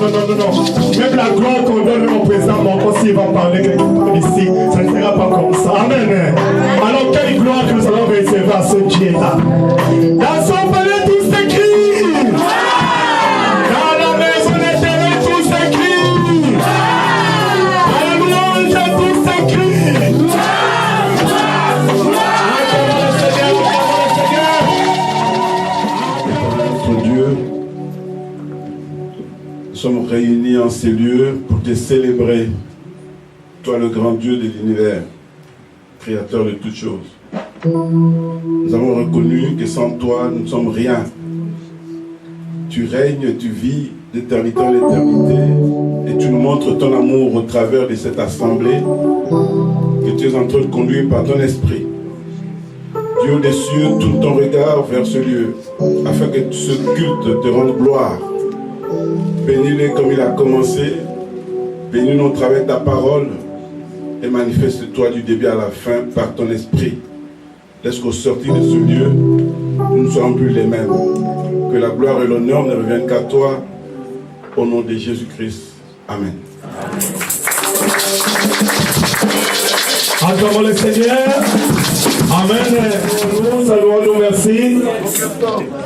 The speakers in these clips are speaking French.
non. Même la gloire qu'on donne au président Monco, s'il va parler quelque part ici, ça ne sera pas comme ça. Amen. Alors, quelle gloire que nous allons réserver à ce Dieu-là. Dans son palais, tout s'écrit. Dans la maison éternelle, tout s'écrit. Dans la louange, tout s'écrit. Notre Dieu, nous sommes réunis en ces lieux pour te célébrer, toi le grand Dieu de l'univers, créateur de toutes choses. Nous avons reconnu que sans toi, nous ne sommes rien. Tu règnes, tu vis d'éternité en éternité et tu nous montres ton amour au travers de cette assemblée que tu es en train de conduire par ton esprit. Dieu des cieux, tourne ton regard vers ce lieu afin que ce culte te rende gloire. Bénis-les comme il a commencé. Bénis-nous au travers de ta parole et manifeste-toi du début à la fin par ton esprit. Laisse qu'au sortir de ce lieu, nous ne soyons plus les mêmes. Que la gloire et l'honneur ne reviennent qu'à toi. Au nom de Jésus-Christ. Amen. Acclamons le Seigneur. Amen. Nous saluons, nous merci.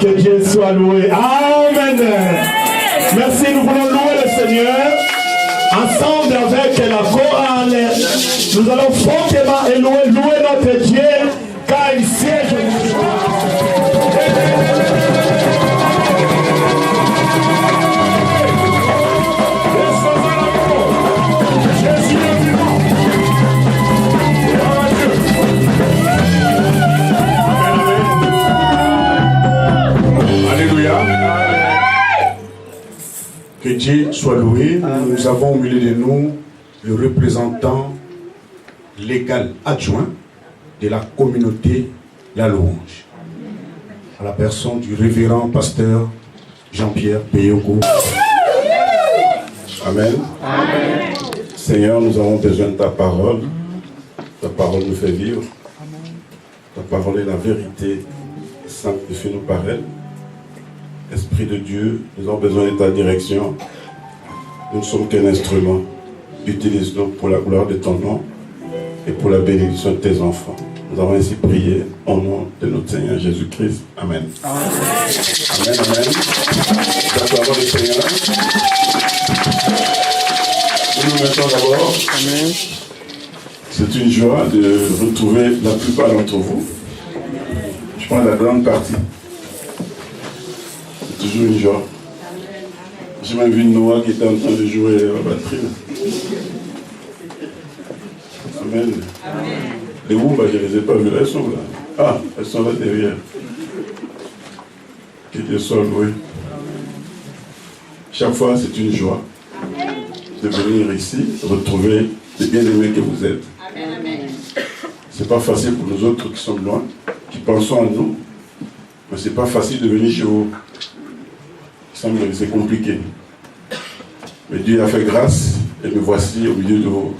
Que Dieu soit loué. Amen. Merci, nous voulons louer le Seigneur. Ensemble avec la chorale, nous allons fortement louer notre Dieu, car il siège. Que Dieu soit loué. Nous avons au milieu de nous le représentant légal adjoint de la communauté La Louange, à la personne du révérend pasteur Jean-Pierre Peyoko. Amen. Amen. Seigneur, nous avons besoin de ta parole. Ta parole nous fait vivre. Ta parole est la vérité. Sanctifie-nous par elle. Esprit de Dieu, nous avons besoin de ta direction. Nous ne sommes qu'un instrument. Utilise-nous pour la gloire de ton nom et pour la bénédiction de tes enfants. Nous avons ainsi prié au nom de notre Seigneur Jésus-Christ. Amen. Amen. Amen. Amen. Acclamons le Seigneur. Nous nous mettons d'abord. Amen. C'est une joie de retrouver la plupart d'entre vous. Je prends la grande partie. C'est toujours une joie. J'ai même vu Noah qui était en train de jouer à la batterie. Amen. Amen. Les Wumba, je ne les ai pas vus. Elles sont là. Ah, elles sont là derrière. Que Dieu soit loué. Chaque fois, c'est une joie de venir ici, retrouver les bien-aimés que vous êtes. C'est pas facile pour nous autres qui sommes loin, qui pensons à nous, mais c'est pas facile de venir chez vous. Il semble que c'est compliqué. Mais Dieu a fait grâce et me voici au milieu de vous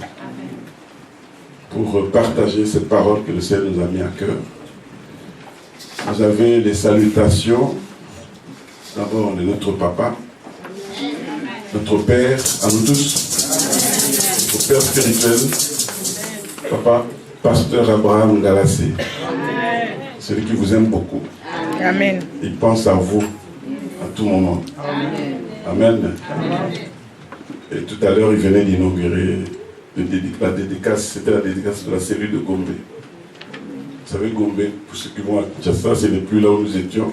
pour partager cette parole que le Seigneur nous a mis à cœur. Vous avez les salutations d'abord de notre papa, notre père, à nous tous, notre père spirituel, papa, pasteur Abraham Galassé, celui qui vous aime beaucoup. Amen. Il pense à vous à tout moment. Amen. Amen. Et tout à l'heure, il venait d'inaugurer la dédicace, c'était la dédicace de la cellule de Gombe. Vous savez, Gombe, pour ceux qui vont à Kinshasa, ce n'est plus là où nous étions.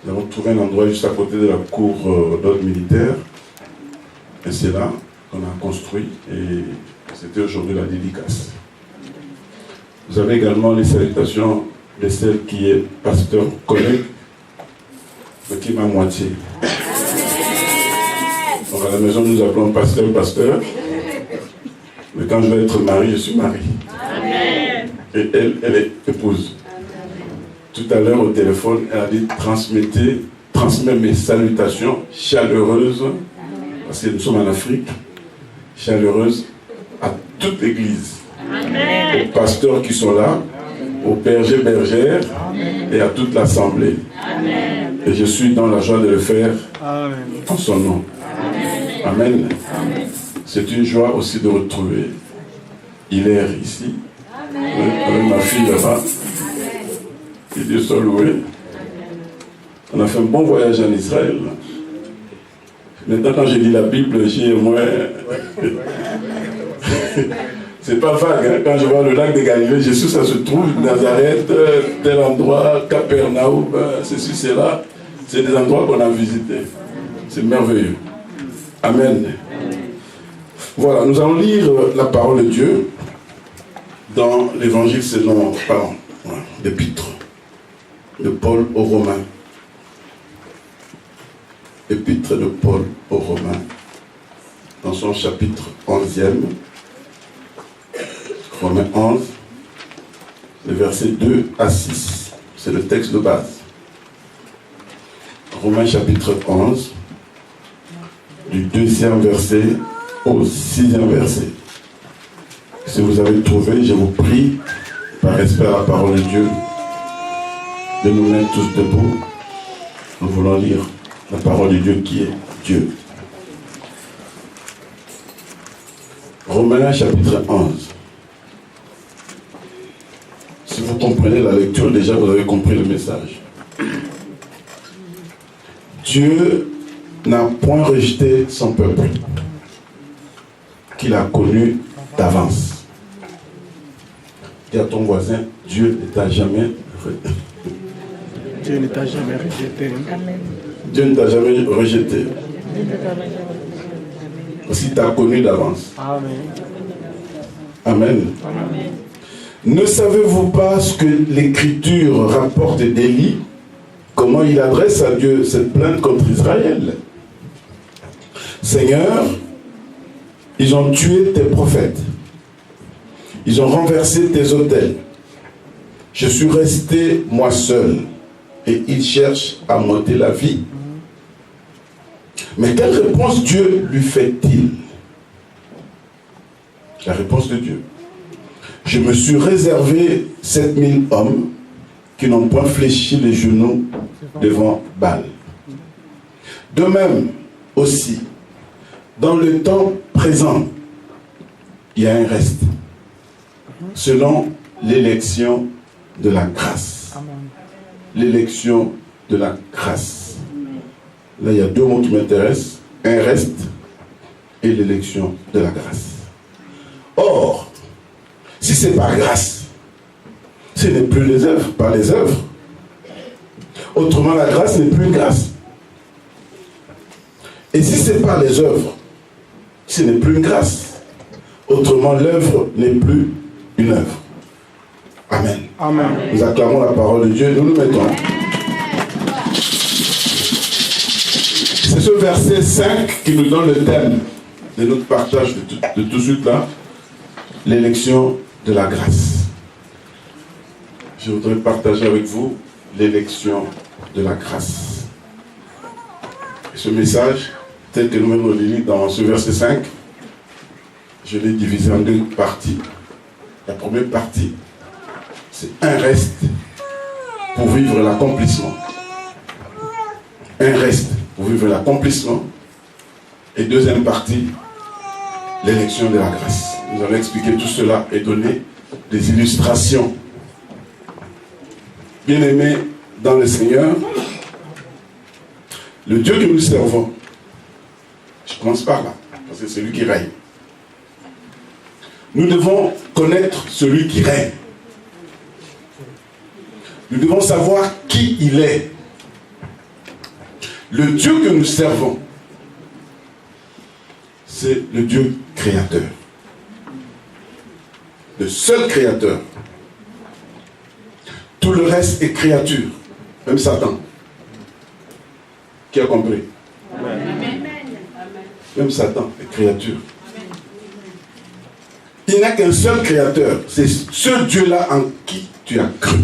Nous avons trouvé un endroit juste à côté de la cour d'ordre militaire. Et c'est là qu'on a construit. Et c'était aujourd'hui la dédicace. Vous avez également les salutations de celle qui est pasteur collègue, mais qui est ma moitié. Donc à la maison, nous appelons pasteur. Mais quand je vais être mari, je suis mari. Amen. Et elle est épouse. Tout à l'heure au téléphone, elle a dit transmets mes salutations chaleureuses, parce que nous sommes en Afrique, chaleureuses à toute l'église. Amen. Aux pasteurs qui sont là, aux bergers, bergères, et à toute l'assemblée. Et je suis dans la joie de le faire en son nom. Amen. C'est une joie aussi de retrouver Hilaire ici. Avec ma fille là-bas. Que Dieu soit loué. On a fait un bon voyage en Israël. Maintenant, quand je lis la Bible, j'ai moins. C'est pas vague, hein? Quand je vois le lac de Galilée, Jésus, ça se trouve, Nazareth, tel endroit, Capernaum, ceci, cela. C'est des endroits qu'on a visités. C'est merveilleux. Amen. Voilà, nous allons lire la parole de Dieu dans l'évangile selon, l'épître de Paul aux Romains. Épître de Paul aux Romains, dans son chapitre 11e, Romains 11, le verset 2 à 6. C'est le texte de base. Romains chapitre 11, du 2e verset au 6e verset. Si vous avez trouvé, je vous prie, par respect à la parole de Dieu, de nous mettre tous debout. Nous voulons lire la parole de Dieu qui est Dieu. Romains chapitre 11. Si vous comprenez la lecture, déjà vous avez compris le message. Dieu n'a point rejeté son peuple, qu'il a connu d'avance. Dis à ton voisin, Dieu ne t'a jamais rejeté. Dieu ne t'a jamais rejeté. Dieu ne t'a jamais rejeté. Parce qu'il t'a connu d'avance. Amen. Amen. Amen. Ne savez-vous pas ce que l'Écriture rapporte d'Élie? Comment il adresse à Dieu cette plainte contre Israël? Seigneur, ils ont tué tes prophètes. Ils ont renversé tes autels. Je suis resté moi seul. Et ils cherchent à m'ôter la vie. Mais quelle réponse Dieu lui fait-il? La réponse de Dieu. Je me suis réservé 7000 hommes qui n'ont point fléchi les genoux devant Baal. De même aussi, dans le temps présent, il y a un reste, selon l'élection de la grâce. L'élection de la grâce. Là, il y a deux mots qui m'intéressent, un reste et l'élection de la grâce. Or, si c'est par grâce, ce n'est plus les œuvres, par les œuvres. Autrement, la grâce n'est plus une grâce. Et si c'est par les œuvres, ce n'est plus une grâce. Autrement, l'œuvre n'est plus une œuvre. Amen. Amen. Nous acclamons la parole de Dieu, nous nous mettons. C'est ce verset 5 qui nous donne le thème de notre partage de tout de suite là, l'élection de la grâce. Je voudrais partager avec vous l'élection de la grâce. Et ce message, tel que nous-mêmes nous le lisons dans ce verset 5, je l'ai divisé en deux parties. La première partie, c'est un reste pour vivre l'accomplissement. Un reste pour vivre l'accomplissement. Et deuxième partie, l'élection de la grâce. Nous allons expliquer tout cela et donner des illustrations. Bien-aimés dans le Seigneur, le Dieu que nous servons, je commence par là, parce que c'est lui qui règne. Nous devons connaître celui qui règne. Nous devons savoir qui il est. Le Dieu que nous servons, c'est le Dieu créateur. Le seul créateur. Tout le reste est créature. Même Satan. Qui a compris? Amen. Même Satan est créature. Il n'y a qu'un seul créateur. C'est ce Dieu-là en qui tu as cru.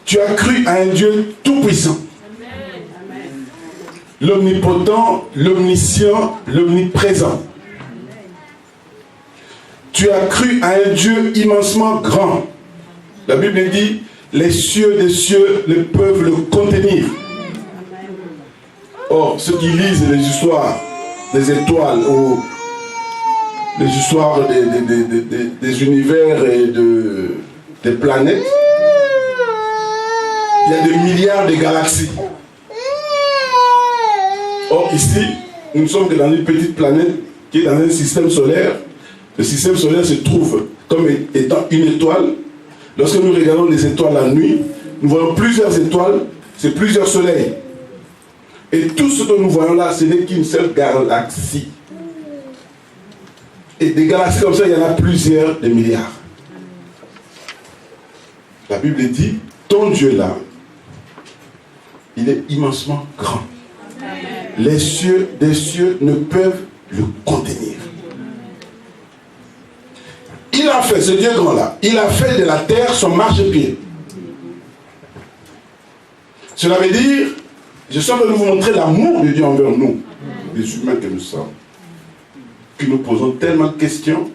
Tu as cru à un Dieu tout-puissant. L'omnipotent, l'omniscient, l'omniprésent. Tu as cru à un Dieu immensement grand. La Bible dit, les cieux des cieux ne peuvent le contenir. Or, ceux qui lisent les histoires des étoiles ou les histoires des univers et des planètes, il y a des milliards de galaxies. Or, ici, nous ne sommes que dans une petite planète qui est dans un système solaire. Le système solaire se trouve comme étant une étoile. Lorsque nous regardons les étoiles la nuit, nous voyons plusieurs étoiles, c'est plusieurs soleils. Et tout ce que nous voyons là, ce n'est qu'une seule galaxie. Et des galaxies comme ça, il y en a plusieurs, des milliards. La Bible dit, ton Dieu là, il est immensement grand. Les cieux des cieux ne peuvent le contenir. Il a fait, ce Dieu grand là, il a fait de la terre son marchepied. Cela veut dire, je suis en train de vous montrer l'amour de Dieu envers nous, les humains que nous sommes. Puis nous posons tellement de questions,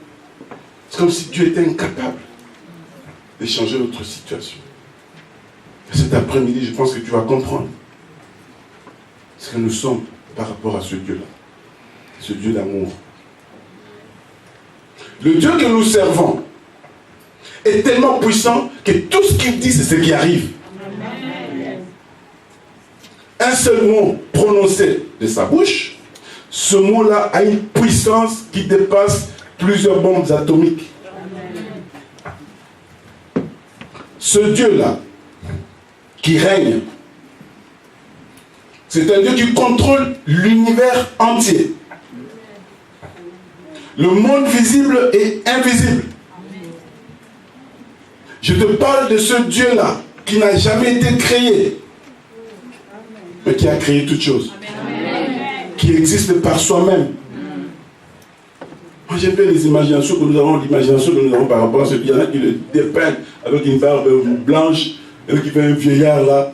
c'est comme si Dieu était incapable de changer notre situation. Et cet après-midi, je pense que tu vas comprendre ce que nous sommes par rapport à ce Dieu-là, ce Dieu d'amour. Le Dieu que nous servons est tellement puissant que tout ce qu'il dit, c'est ce qui arrive. Un seul mot prononcé de sa bouche, ce mot-là a une puissance qui dépasse plusieurs bombes atomiques. Ce Dieu-là, qui règne, c'est un Dieu qui contrôle l'univers entier. Le monde visible et invisible. Je te parle de ce Dieu-là qui n'a jamais été créé, mais qui a créé toutes choses. Qui existe par soi-même. Moi j'aime bien les imaginations que nous avons, par rapport à ce Dieu-là qui le dépeignent avec une barbe blanche, et qui fait un vieillard là,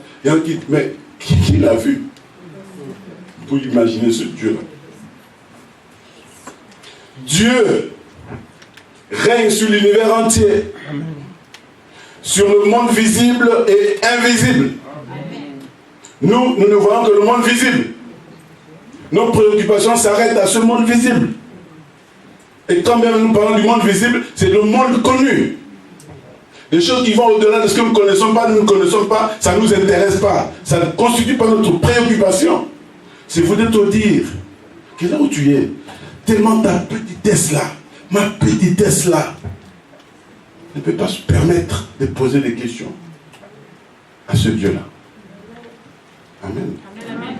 mais qui l'a vu pour imaginer ce Dieu-là? Dieu règne sur l'univers entier, sur le monde visible et invisible. Nous ne voyons que le monde visible. Nos préoccupations s'arrêtent à ce monde visible. Et quand même nous parlons du monde visible, c'est le monde connu. Les choses qui vont au-delà de ce que nous ne connaissons pas, ça ne nous intéresse pas. Ça ne constitue pas notre préoccupation. C'est vous de te dire que là où tu es, tellement ta petitesse là, ma petitesse là, ne peut pas se permettre de poser des questions à ce Dieu-là. Amen. Amen.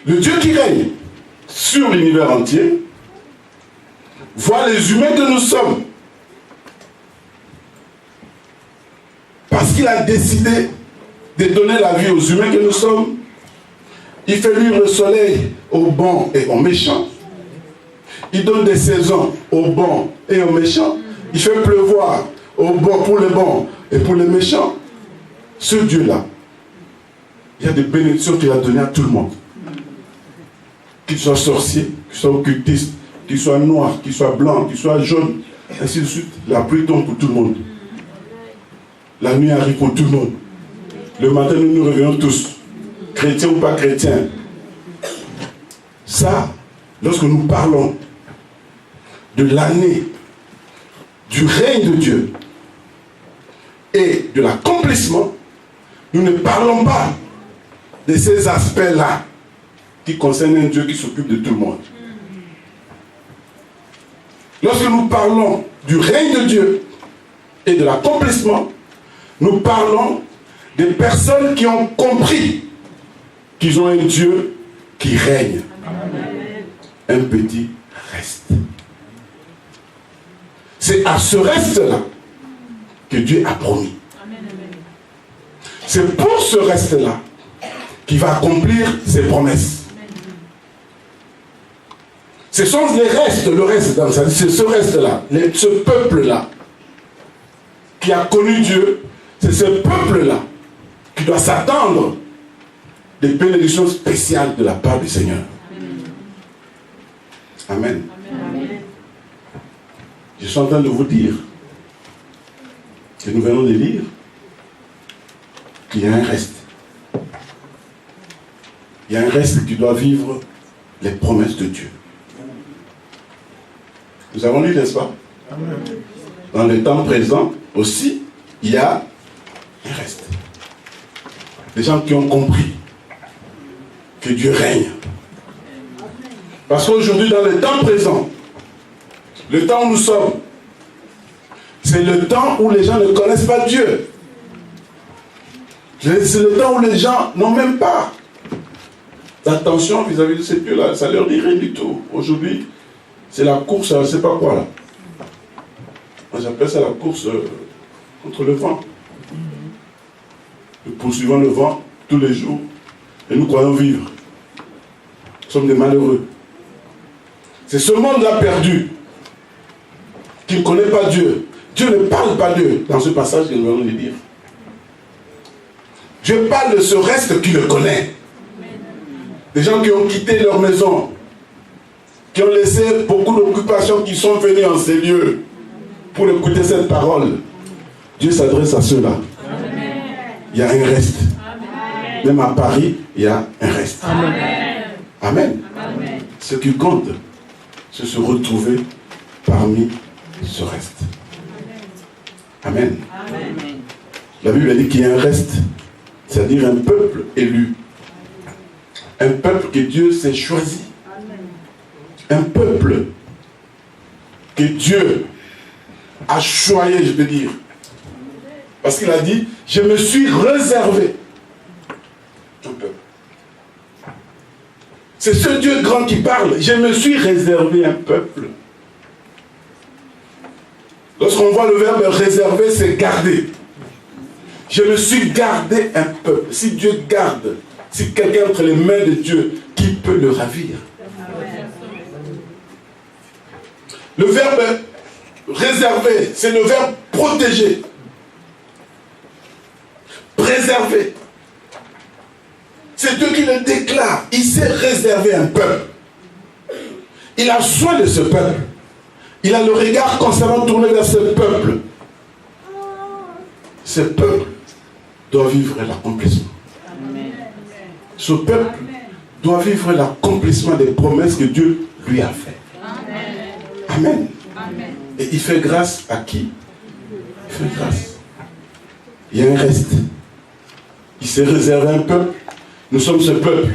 Le Dieu qui règne sur l'univers entier voit les humains que nous sommes. Parce qu'il a décidé de donner la vie aux humains que nous sommes, il fait luire le soleil aux bons et aux méchants. Il donne des saisons aux bons et aux méchants. Il fait pleuvoir aux bons pour les bons et pour les méchants. Ce Dieu-là, il y a des bénédictions qu'il a données à tout le monde. Qu'il soit sorcier, qu'il soit occultiste, qu'il soit noir, qu'il soit blanc, qu'il soit jaune, ainsi de suite. La pluie tombe pour tout le monde. La nuit arrive pour tout le monde. Le matin, nous nous réveillons tous, chrétiens ou pas chrétiens. Ça, lorsque nous parlons de l'année du règne de Dieu et de l'accomplissement, nous ne parlons pas de ces aspects-là qui concernent un Dieu qui s'occupe de tout le monde. Lorsque nous parlons du règne de Dieu et de l'accomplissement, nous parlons des personnes qui ont compris qu'ils ont un Dieu qui règne. Un petit reste. C'est à ce reste-là que Dieu a promis. C'est pour ce reste-là qu'il va accomplir ses promesses. Ce sont les restes, le reste, c'est ce reste-là, ce peuple-là qui a connu Dieu, c'est ce peuple-là qui doit s'attendre des bénédictions spéciales de la part du Seigneur. Amen. Amen. Je suis en train de vous dire que nous venons de lire qu'il y a un reste. il y a un reste qui doit vivre les promesses de Dieu. Nous avons lu, n'est-ce pas? Dans le temps présent aussi, il y a un reste. Des gens qui ont compris que Dieu règne. Parce qu'aujourd'hui, dans le temps présent, le temps où nous sommes, c'est le temps où les gens ne connaissent pas Dieu. C'est le temps où les gens n'ont même pas d'attention vis-à-vis de ces Dieu-là. Ça leur dit rien du tout. Aujourd'hui, c'est la course à je ne sais pas quoi là. Moi, j'appelle ça la course contre le vent. Nous poursuivons le vent tous les jours et nous croyons vivre. Nous sommes des malheureux. C'est ce monde-là perdu qui ne connaît pas Dieu. Dieu ne parle pas d'eux dans ce passage que nous allons lire. Dieu parle de ce reste qui le connaît. Des gens qui ont quitté leur maison, qui ont laissé beaucoup d'occupations, qui sont venus en ces lieux pour écouter cette parole. Dieu s'adresse à ceux-là. Il y a un reste. Même à Paris, il y a un reste. Amen. Ce qui compte, c'est se retrouver parmi ce reste. Amen. La Bible dit qu'il y a un reste, c'est-à-dire un peuple élu. Un peuple que Dieu s'est choisi. Un peuple que Dieu a choisi, je peux dire. Parce qu'il a dit, je me suis réservé un peuple. C'est ce Dieu grand qui parle. Je me suis réservé un peuple. Lorsqu'on voit le verbe réserver, c'est garder. Je me suis gardé un peuple. Si Dieu garde, si quelqu'un est entre les mains de Dieu, qui peut le ravir? Le verbe réserver, c'est le verbe protéger. Préserver. C'est Dieu qui le déclare. Il s'est réservé un peuple. Il a soin de ce peuple. Il a le regard constamment tourné vers ce peuple. Ce peuple doit vivre l'accomplissement. Ce peuple doit vivre l'accomplissement des promesses que Dieu lui a faites. Amen. Et il fait grâce à qui? Il fait grâce. Il y a un reste. Il s'est réservé un peuple. Nous sommes ce peuple.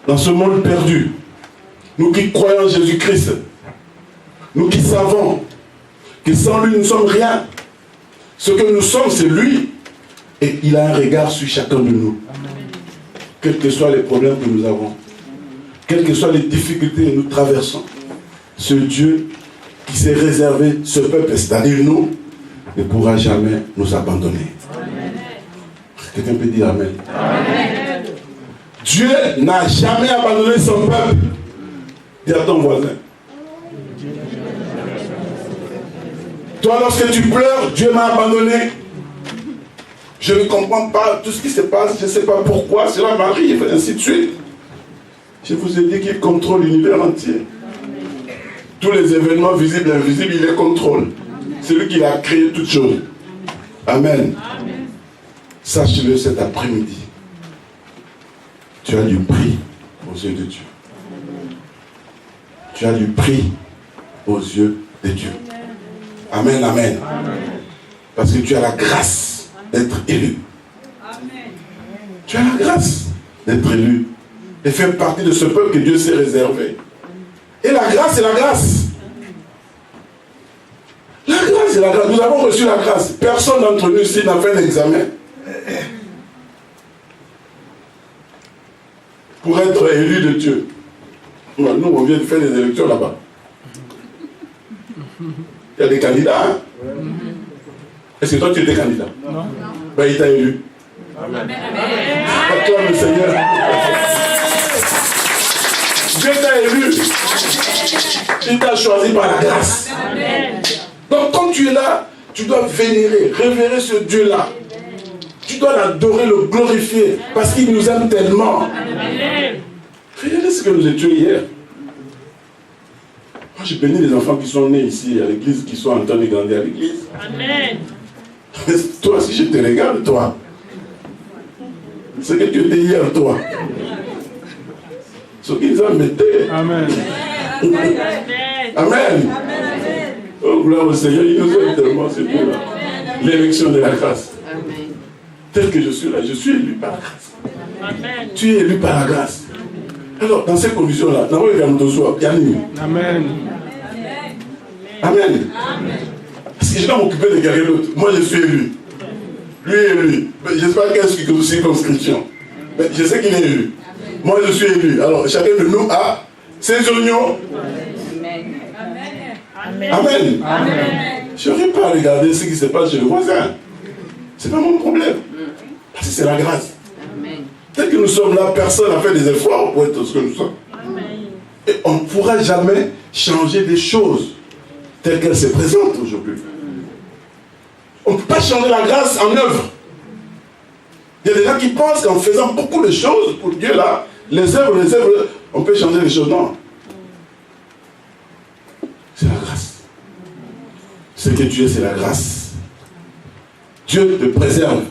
Dans ce monde perdu. Nous qui croyons en Jésus-Christ. Nous qui savons que sans lui, nous ne sommes rien. Ce que nous sommes, c'est lui. Et il a un regard sur chacun de nous. Quels que soient les problèmes que nous avons. Quelles que soient les difficultés que nous traversons. Ce Dieu qui s'est réservé ce peuple, c'est-à-dire nous, ne pourra jamais nous abandonner. Quelqu'un peut dire Amen. Amen. Dieu n'a jamais abandonné son peuple. Dis à ton voisin. Toi, lorsque tu pleures, Dieu m'a abandonné. Je ne comprends pas tout ce qui se passe, je ne sais pas pourquoi cela m'arrive, et ainsi de suite. Je vous ai dit qu'il contrôle l'univers entier. Tous les événements visibles et invisibles, il les contrôle. C'est lui qui a créé toutes choses. Amen. Sache-le cet après-midi. Tu as du prix aux yeux de Dieu. Tu as du prix aux yeux de Dieu. Amen, amen. Parce que tu as la grâce d'être élu. Tu as la grâce d'être élu. Et faire partie de ce peuple que Dieu s'est réservé. Et la grâce, c'est la grâce. La grâce, c'est la grâce. Nous avons reçu la grâce. Personne d'entre nous ici n'a fait un examen pour être élu de Dieu. Nous, on vient de faire des élections là-bas. Il y a des candidats. Hein? Est-ce que toi tu étais candidat? Non. Ben, il t'a élu. Amen. Acclame le Seigneur. Dieu t'a élu. Il t'a choisi par la grâce. Amen. Donc quand tu es là, tu dois vénérer, révérer ce Dieu-là. Tu dois l'adorer, le glorifier, parce qu'il nous aime tellement. Amen. Regardez ce que nous étions hier. Moi, j'ai béni les enfants qui sont nés ici à l'église, qui sont en train de grandir à l'église. Amen. Toi, si je te regarde, toi, ce que tu étais hier, toi, Ce qu'ils ont metté. Amen. Amen. Oh, gloire au Seigneur, il nous aime tellement, c'est pour l'élection de la grâce. Tel que je suis là, je suis élu par la grâce. Amen. Tu es élu par la grâce. Alors, dans ces conditions-là, nous avons Amen. Amen. Parce que je dois m'occuper de quelqu'un d'autre. Moi, je suis élu. Lui est élu. Je ne sais pas quelle circonscription. Mais je sais qu'il est élu. Moi, je suis élu. Alors, chacun de nous a ses oignons. Amen. Amen. Je n'aurais pas à regarder ce qui se passe chez le voisin. Ce n'est pas mon problème. Parce que c'est la grâce. Tel que nous sommes là, personne n'a fait des efforts pour être ce que nous sommes. Et on ne pourra jamais changer des choses telles qu'elles se présentent aujourd'hui. On ne peut pas changer la grâce en œuvre. Il y a des gens qui pensent qu'en faisant beaucoup de choses pour Dieu, là, les œuvres, on peut changer les choses. Non. C'est la grâce. Ce que tu es, c'est la grâce. Dieu te préserve.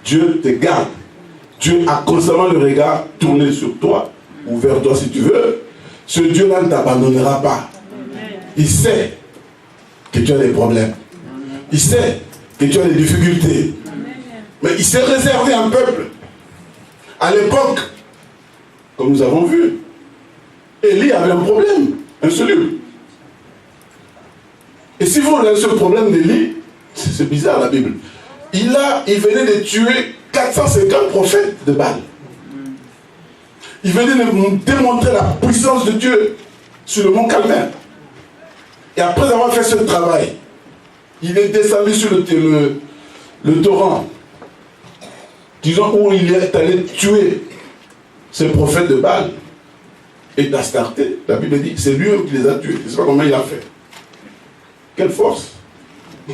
Dieu te garde. Dieu a constamment le regard tourné sur toi, ou vers toi si tu veux. Ce Dieu-là ne t'abandonnera pas. Il sait que tu as des problèmes. Il sait que tu as des difficultés. Mais il s'est réservé un peuple. À l'époque, comme nous avons vu, Élie avait un problème insoluble. Et si vous regardez ce problème d'Élie, c'est bizarre la Bible. Il venait de tuer 450 prophètes de Baal. Il venait de démontrer la puissance de Dieu sur le mont Carmel. Et après avoir fait ce travail, il est descendu sur le torrent, disons où il est allé tuer ces prophètes de Baal et d'Astarté. La Bible dit c'est lui qui les a tués. Je ne sais pas comment il a fait. Quelle force.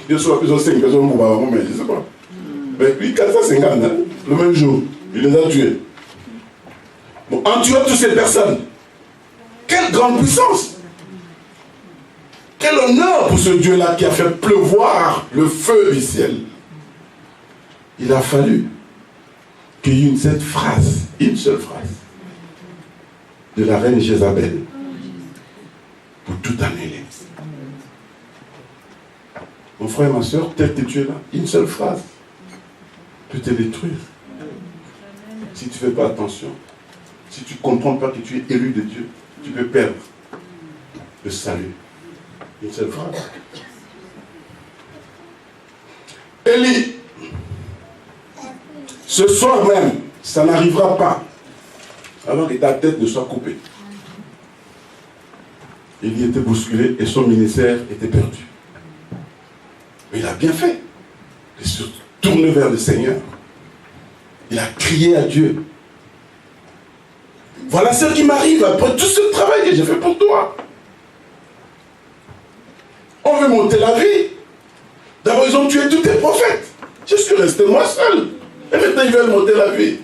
Dieu soit plus 5 personnes pour Baba, mais je ne sais pas. Mais lui, 450, hein, le même jour, il les a tués. Bon, en tuant toutes ces personnes, quelle grande puissance! Quel honneur pour ce Dieu-là qui a fait pleuvoir le feu du ciel. Il a fallu qu'il y ait cette phrase, une seule phrase, de la reine Jézabel pour tout annuler. Mon frère et ma soeur, tel que tu es là, une seule phrase peut te détruire. Si tu ne fais pas attention, si tu ne comprends pas que tu es élu de Dieu, tu peux perdre le salut. Une seule phrase. Élie, ce soir même, ça n'arrivera pas avant que ta tête ne soit coupée. Élie était bousculé et son ministère était perdu. Mais il a bien fait. Il se tourne vers le Seigneur. Il a crié à Dieu. Voilà ce qui m'arrive après tout ce travail que j'ai fait pour toi. On veut monter la vie. D'abord, ils ont tué tous tes prophètes. Je suis resté moi seul. Et maintenant, ils veulent monter la vie.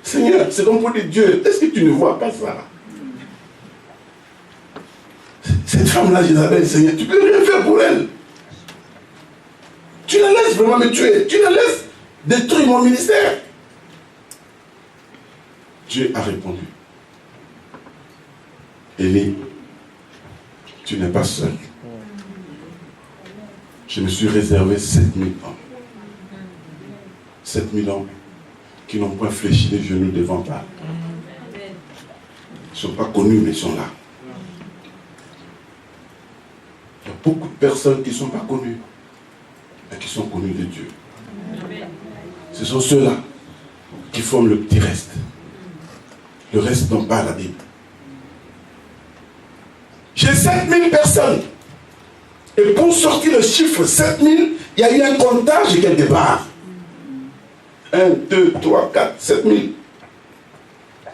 Seigneur, c'est comme pour dire Dieu, est-ce que tu ne vois pas ça? Cette femme-là, Jézabel, Seigneur, tu ne peux rien faire pour elle. Tu la laisses vraiment me tuer. Tu la laisses détruire mon ministère. Dieu a répondu. Élie, tu n'es pas seul. Je me suis réservé 7000 hommes. 7000 hommes qui n'ont point fléchi les genoux devant Baal. Ils ne sont pas connus, mais ils sont là. Il y a beaucoup de personnes qui ne sont pas connues, mais qui sont connues de Dieu. Ce sont ceux-là qui forment le petit reste. Le reste n'ont pas la Bible. J'ai 7000 personnes. Et pour sortir le chiffre 7000, il y a eu un comptage quelque part. 1, 2, 3, 4, 7000.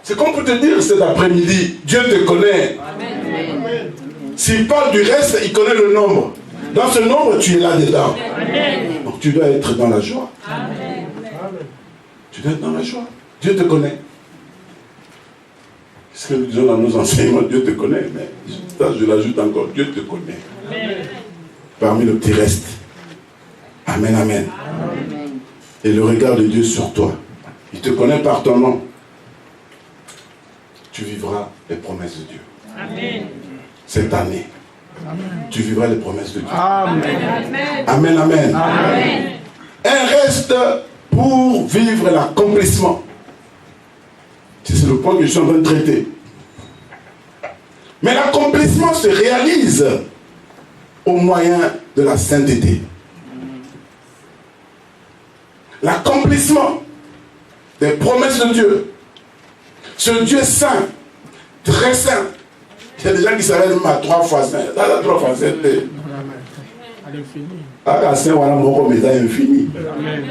C'est comme pour te dire cet après-midi, Dieu te connaît. Amen. S'il parle du reste, il connaît le nombre. Dans ce nombre, tu es là-dedans. Donc tu dois être dans la joie. Amen. Tu dois être dans la joie. Dieu te connaît. Ce que nous disons dans nos enseignements, Dieu te connaît. Mais ça, je l'ajoute encore, Dieu te connaît. Amen. Parmi le petit reste. Amen, amen. Amen. Et le regard de Dieu sur toi. Il te connaît par ton nom. tu vivras les promesses de Dieu. Amen. Cette année, Amen. tu vivras les promesses de Dieu. Amen. Amen, amen. Amen. Un reste pour vivre l'accomplissement. C'est le point que je suis en train de traiter. Mais l'accomplissement se réalise au moyen de la sainteté. L'accomplissement des promesses de Dieu. Ce Dieu saint, très saint. Il y a des gens qui s'arrêtent même à 3 fois saint. Là, 3 fois saint. À l'infini. À saint, voilà, mon médaille infini. Amen.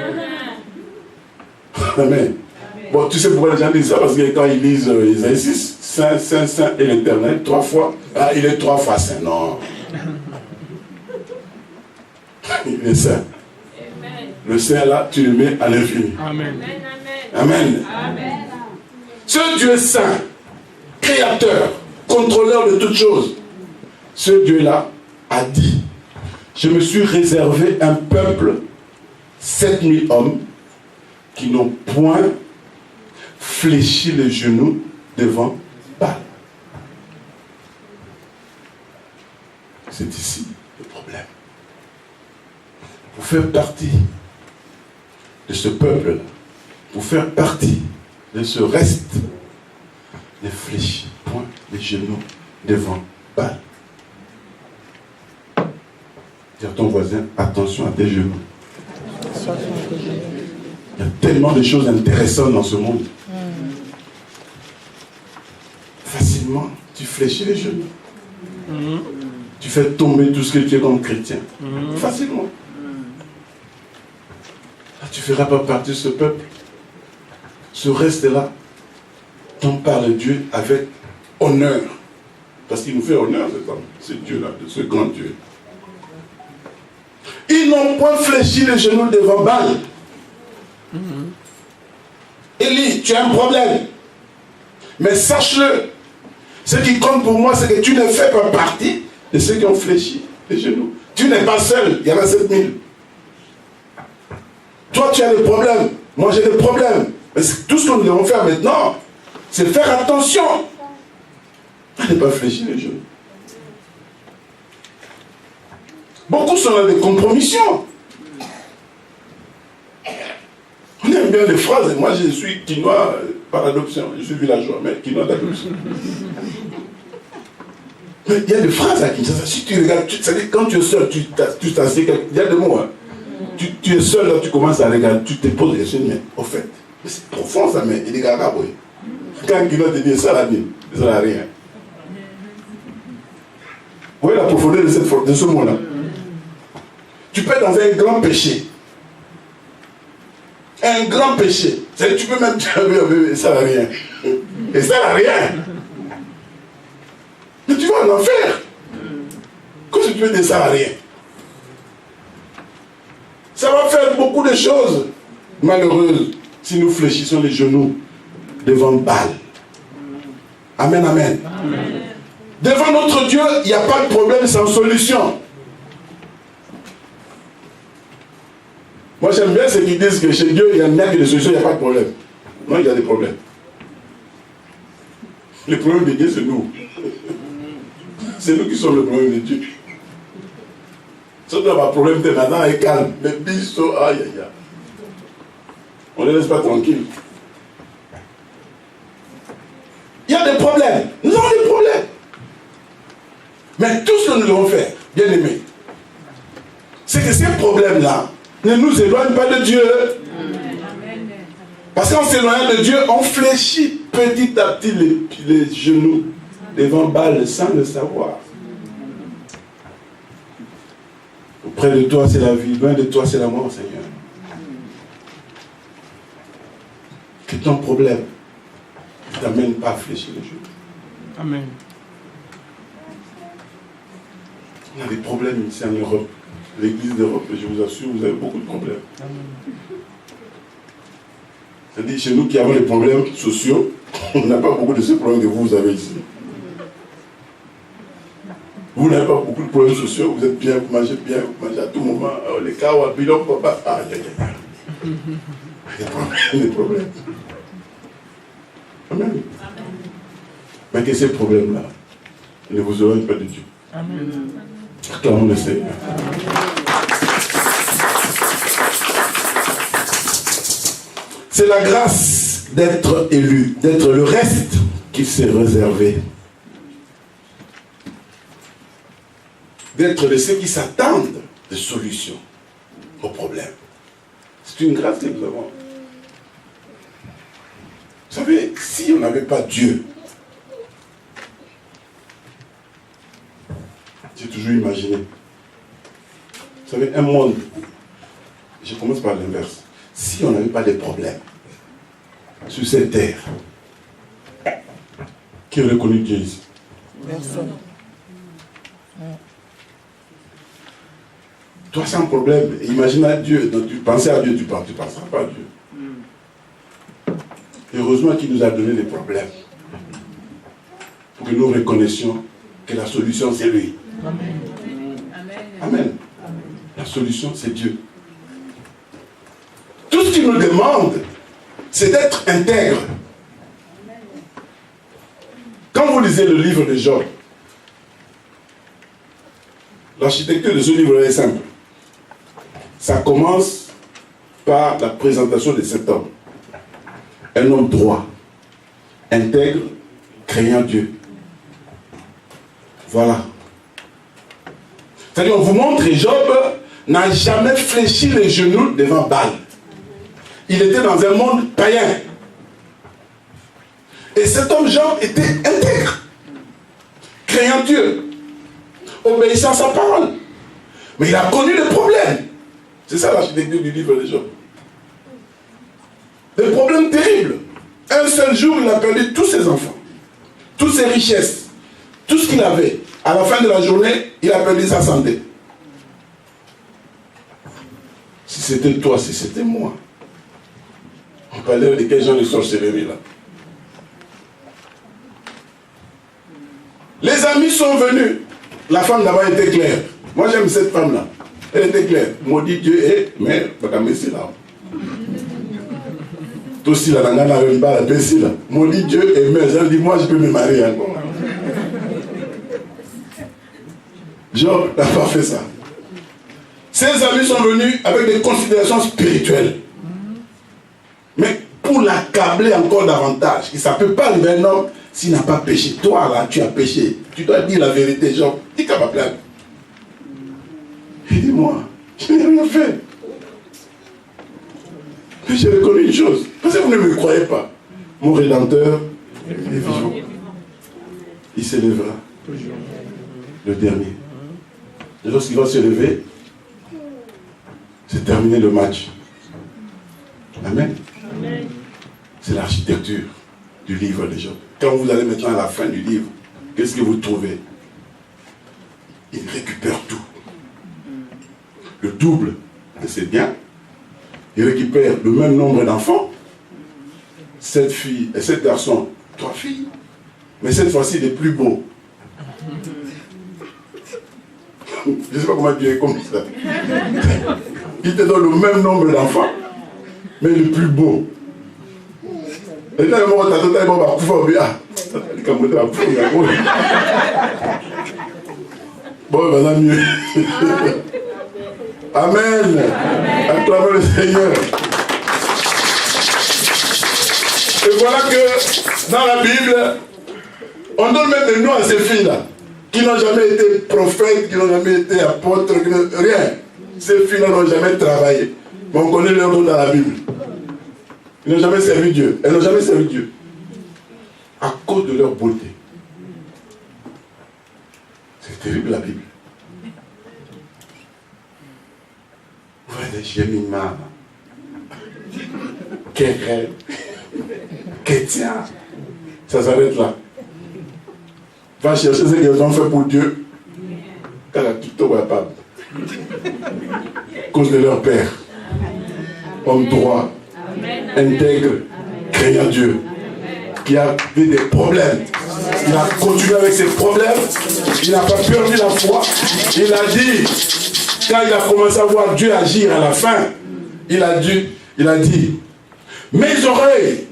Amen. Bon, tu sais pourquoi les gens disent ça? Parce que quand ils lisent Isaïe 6, Saint, Saint, Saint et l'Éternel, 3 fois, ah, il est 3 fois saint. Non. Il est saint. Le saint là, tu le mets à l'infini. Amen. Amen. Amen. Ce Dieu saint, créateur, contrôleur de toutes choses, ce Dieu-là a dit, je me suis réservé un peuple, 7000 hommes, qui n'ont point fléchi les genoux devant Baal. C'est ici le problème. Pour faire partie de ce peuple-là, pour faire partie de ce reste, ne fléchis point les genoux devant Baal. Dis à ton voisin, attention à tes genoux. Il y a tellement de choses intéressantes dans ce monde. Facilement, tu fléchis les genoux. Tu fais tomber tout ce que tu es comme chrétien. Facilement. Là, tu ne feras pas partie de ce peuple. Ce reste-là, t'en parle Dieu avec honneur. Parce qu'il nous fait honneur, cet homme, ce Dieu-là, ce grand Dieu. Ils n'ont point fléchi les genoux devant Baal. Élie, tu as un problème. Mais sache-le, ce qui compte pour moi, c'est que tu ne fais pas partie de ceux qui ont fléchi les genoux. Tu n'es pas seul, il y en a 7000. Toi, tu as des problèmes. Moi, j'ai des problèmes. Mais tout ce que nous devons faire maintenant, c'est faire attention à ne pas fléchir les genoux. Beaucoup sont dans des compromissions. On aime bien les phrases. Moi, je suis quinois par adoption. Je suis villageois, mais quinois d'adoption. Mais il y a des phrases à Kinshasa. Si tu regardes, quand tu es seul, tu t'assieds. Il y a des mots. Hein. Tu es seul, là, tu commences à regarder. Tu te poses des questions, mais au fait, c'est profond ça, mais il est gaga, boy. Quand quinois te dit ça, la Bible, ça n'a rien. Vous voyez la profondeur de ce mot-là? Tu peux être dans un grand péché. Un grand péché. Tu peux même dire, ça n'a rien. Et ça n'a rien. Mais tu vas en enfer. Qu'est-ce que tu veux dire, ça n'a rien? Ça va faire beaucoup de choses malheureuses si nous fléchissons les genoux devant Baal. Amen, amen. Amen. Devant notre Dieu, il n'y a pas de problème sans solution. Moi, j'aime bien ceux qui disent que chez Dieu, il n'y a que des solutions, il n'y a pas de problème. Non, il y a des problèmes. Le problème de Dieu, c'est nous. C'est nous qui sommes le problème de Dieu. Ça doit avoir un problème de maintenant et calme. Mais biso, aïe, aïe, aïe. On ne les laisse pas tranquilles. Il y a des problèmes. Nous avons des problèmes. Mais tout ce que nous devons faire, bien aimé, c'est que ces problèmes-là ne nous éloignent pas de Dieu. Parce qu'en s'éloignant de Dieu, on fléchit petit à petit les genoux devant Baal sans le savoir. Auprès de toi, c'est la vie. Loin de toi, c'est la mort, Seigneur. Que ton problème ne t'amène pas à fléchir les genoux. Amen. On a des problèmes ici en Europe. L'église d'Europe, je vous assure, vous avez beaucoup de problèmes. C'est-à-dire, chez nous qui avons les problèmes sociaux, on n'a pas beaucoup de ces problèmes que vous avez ici. Vous n'avez pas beaucoup de problèmes sociaux, vous êtes bien, vous mangez à tout moment. Oh, les cas, bilan, papa, aïe, aïe, aïe. Des problèmes. Amen. Mais que ces problèmes-là ne vous éloignent pas de Dieu. Amen. Acclamons le Seigneur. C'est la grâce d'être élu, d'être le reste qu'il s'est réservé. D'être de ceux qui s'attendent des solutions aux problèmes. C'est une grâce que nous avons. Vous savez, si on n'avait pas Dieu, j'ai toujours imaginé. Vous savez, un monde, je commence par l'inverse. Si on n'avait pas de problèmes sur cette terre, qui aurait connu Dieu ici? Personne. Toi, sans problème, imagine à Dieu, donc tu pensais à Dieu, tu ne penseras pas à Dieu. Heureusement qu'il nous a donné des problèmes pour que nous reconnaissions que la solution c'est lui. Amen. Amen. La solution c'est Dieu. Tout ce qu'il nous demande, c'est d'être intègre. Quand vous lisez le livre de Job, l'architecture de ce livre est simple. Ça commence par la présentation de cet homme. Un homme droit, intègre, craignant Dieu. Voilà. C'est-à-dire, on vous montre que Job n'a jamais fléchi les genoux devant Baal. Il était dans un monde païen. Et cet homme Job était intègre, craignant Dieu, obéissant à sa parole. Mais il a connu des problèmes. C'est ça l'architecture du livre de Job. Des problèmes terribles. Un seul jour, il a perdu tous ses enfants, toutes ses richesses, tout ce qu'il avait. À la fin de la journée, il a perdu sa santé. Si c'était toi, si c'était moi, on parlait de quel genre de sorcellerie là. Les amis sont venus. La femme d'abord était claire. Moi j'aime cette femme-là. Elle était claire. Maudit Dieu et mais c'est là. Toi aussi là, là. Maudit Dieu et mais elle dit moi je peux me marier encore. Job n'a pas fait ça. Ses amis sont venus avec des considérations spirituelles. Mais pour l'accabler encore davantage, et ça ne peut pas arriver un homme s'il n'a pas péché. Toi là, tu as péché. Tu dois dire la vérité, Job. Dis qu'à ma place. Il dit moi, je n'ai rien fait. Mais j'ai reconnu une chose. Parce que vous ne me croyez pas. Mon Rédempteur est vivant. Il s'élèvera. Le dernier. Et lorsqu'il va se lever, c'est terminé le match. Amen. C'est l'architecture du livre de Job. Quand vous allez maintenant à la fin du livre, qu'est-ce que vous trouvez? Il récupère tout. Le double de ses biens. Il récupère le même nombre d'enfants. 7 filles et 7 garçons, 3 filles. Mais cette fois-ci, les plus beaux. Je ne sais pas comment dire comme ça. Il te donne le même nombre d'enfants, mais le plus beau. Et là, bon, ben là, mieux. Amen. Acclamez le Seigneur. Et voilà que dans la Bible, on donne même des noms à ces filles-là, qui n'ont jamais été prophètes, qui n'ont jamais été apôtres, rien. Ces filles-là n'ont jamais travaillé. Mais on connaît leur nom dans la Bible. Ils n'ont jamais servi Dieu. Elles n'ont jamais servi Dieu. À cause de leur beauté. C'est terrible la Bible. Vous voyez, Jemima, Kérem, Kétia, ça s'arrête là. Va chercher ce qu'ils ont fait pour Dieu. Car la tuto va pas. À cause de leur père. Homme droit, intègre, craignant Dieu, qui a eu des problèmes. Il a continué avec ses problèmes. Il n'a pas perdu la foi. Il a dit, quand il a commencé à voir Dieu agir à la fin, il a dit, mes oreilles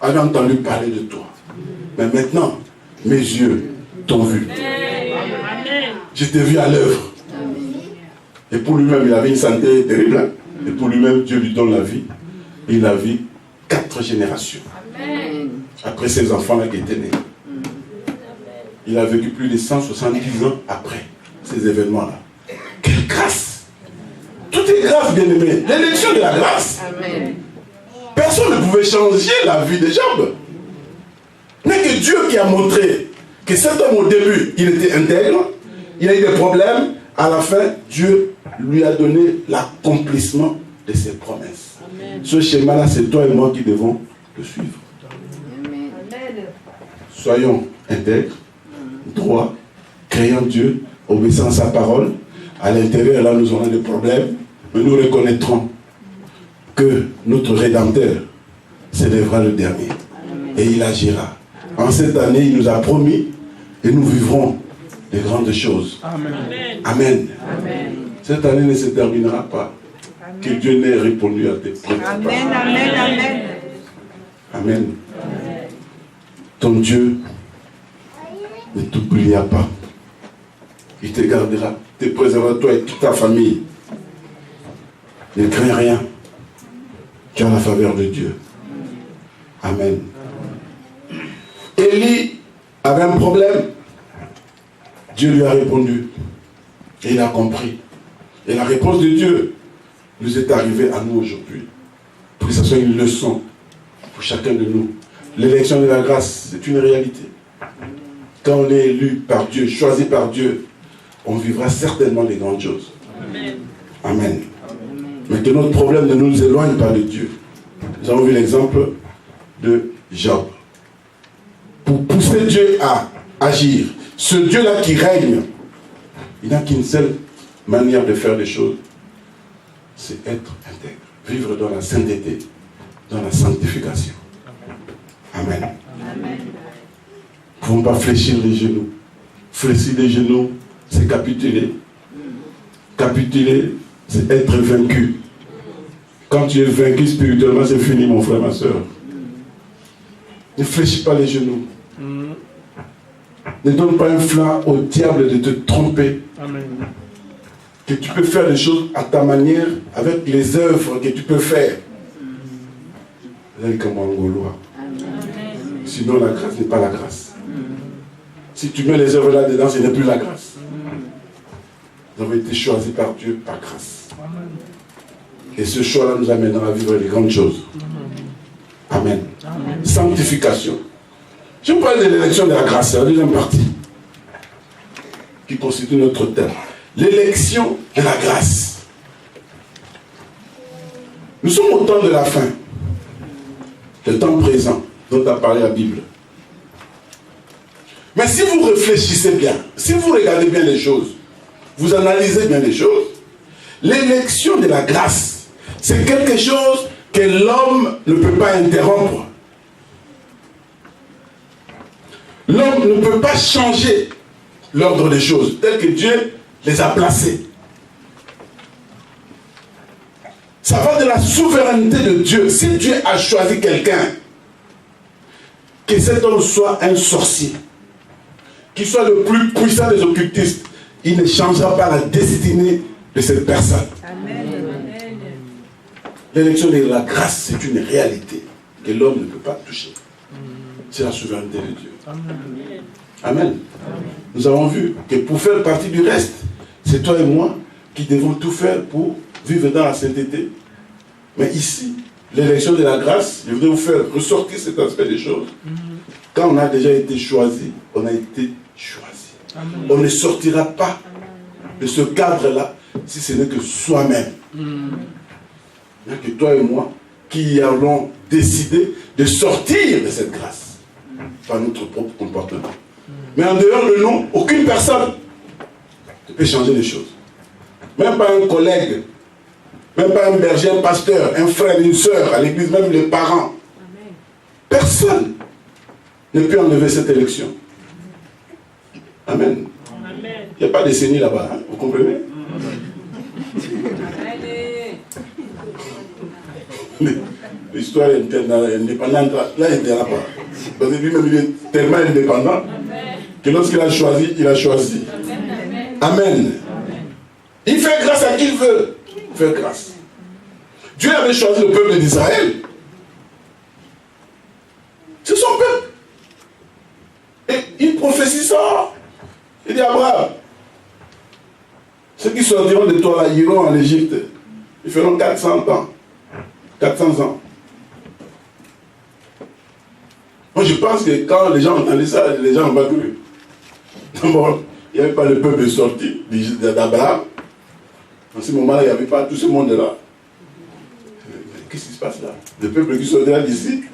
avaient entendu parler de toi. Mais maintenant, mes yeux t'ont vu. Je t'ai vu à l'œuvre. Et pour lui-même, il avait une santé terrible. Hein? Et pour lui-même, Dieu lui donne la vie. Et il a vu 4 générations. Après ces enfants-là qui étaient nés. Il a vécu plus de 170 ans après ces événements-là. Quelle grâce! Tout est grâce, bien-aimé. L'élection de la grâce. Amen. Personne ne pouvait changer la vie des gens. Mais que Dieu qui a montré que cet homme au début, il était intègre, il a eu des problèmes, à la fin, Dieu lui a donné l'accomplissement de ses promesses. Amen. Ce schéma-là, c'est toi et moi qui devons le suivre. Amen. Soyons intègres, droits, créant Dieu, obéissant à sa parole. À l'intérieur, là, nous aurons des problèmes, mais nous reconnaîtrons que notre Rédempteur s'élèvera le dernier. Amen. Et il agira. En cette année, il nous a promis et nous vivrons de grandes choses. Amen. Amen. Amen. Cette année ne se terminera pas. Amen. Que Dieu n'ait répondu à tes prières. Amen. Amen. Amen. Amen. Ton Dieu ne t'oubliera pas. Il te gardera, te préservera, toi et toute ta famille. Ne crains rien. Tu as la faveur de Dieu. Amen. Élie avait un problème. Dieu lui a répondu. Et il a compris. Et la réponse de Dieu nous est arrivée à nous aujourd'hui. Pour que ce soit une leçon pour chacun de nous. L'élection de la grâce, c'est une réalité. Quand on est élu par Dieu, choisi par Dieu, on vivra certainement des grandes choses. Amen. Amen. Mais que notre problème ne nous éloigne pas de Dieu. Nous avons vu l'exemple de Job. Pour pousser Dieu à agir, ce Dieu-là qui règne, il n'a qu'une seule manière de faire les choses, c'est être intègre. Vivre dans la sainteté, dans la sanctification. Amen. Amen. Nous ne pouvons pas fléchir les genoux. Fléchir les genoux, c'est capituler. Capituler, c'est être vaincu. Quand tu es vaincu spirituellement, c'est fini, mon frère, ma soeur. Ne fléchis pas les genoux. Ne donne pas un flanc au diable de te tromper. Amen. Que tu peux faire les choses à ta manière, avec les œuvres que tu peux faire. Comme en Gaulois. Sinon, la grâce n'est pas la grâce. Si tu mets les œuvres là-dedans, ce n'est plus la grâce. Nous avons été choisis par Dieu par grâce. Et ce choix-là nous amènera à vivre les grandes choses. Amen. Amen. Sanctification. Je vous parle de l'élection de la grâce, c'est la deuxième partie qui constitue notre thème. L'élection de la grâce. Nous sommes au temps de la fin, le temps présent dont a parlé la Bible. Mais si vous réfléchissez bien, si vous regardez bien les choses, vous analysez bien les choses, l'élection de la grâce, c'est quelque chose que l'homme ne peut pas interrompre. L'homme ne peut pas changer l'ordre des choses tel que Dieu les a placés. Ça va de la souveraineté de Dieu. Si Dieu a choisi quelqu'un, que cet homme soit un sorcier, qu'il soit le plus puissant des occultistes, il ne changera pas la destinée de cette personne. Amen. L'élection de la grâce, c'est une réalité que l'homme ne peut pas toucher. C'est la souveraineté de Dieu. Amen. Amen. Nous avons vu que pour faire partie du reste, c'est toi et moi qui devons tout faire pour vivre dans la sainteté. Mais ici, l'élection de la grâce, je voudrais vous faire ressortir cet aspect des choses. Quand on a déjà été choisi, on a été choisi. Amen. On ne sortira pas de ce cadre-là si ce n'est que soi-même. Il n'y a que toi et moi qui allons décider de sortir de cette grâce par notre propre comportement. Mais en dehors de nous, aucune personne ne peut changer les choses. Même pas un collègue, même pas un berger, un pasteur, un frère, une soeur à l'église, même les parents. Personne ne peut enlever cette élection. Amen. Il n'y a pas de décennie là-bas, hein, vous comprenez? L'histoire indépendante, là, il n'était là pas. Parce que lui-même, il est tellement indépendant Que lorsqu'il a choisi, il a choisi. Amen. Il fait grâce à qui il veut. Il fait grâce. Dieu avait choisi le peuple d'Israël. C'est son peuple. Et il prophétise ça. Il dit à Abraham, ceux qui sortiront de toi là, iront en Égypte. Ils feront 400 ans. 400 ans. Moi je pense que quand les gens entendaient ça, les gens n'ont pas cru. D'abord, il n'y avait pas le peuple sorti d'Abraham. En ce moment-là, il n'y avait pas tout ce monde-là. Qu'est-ce qui se passe là? Le peuple qui sortira d'ici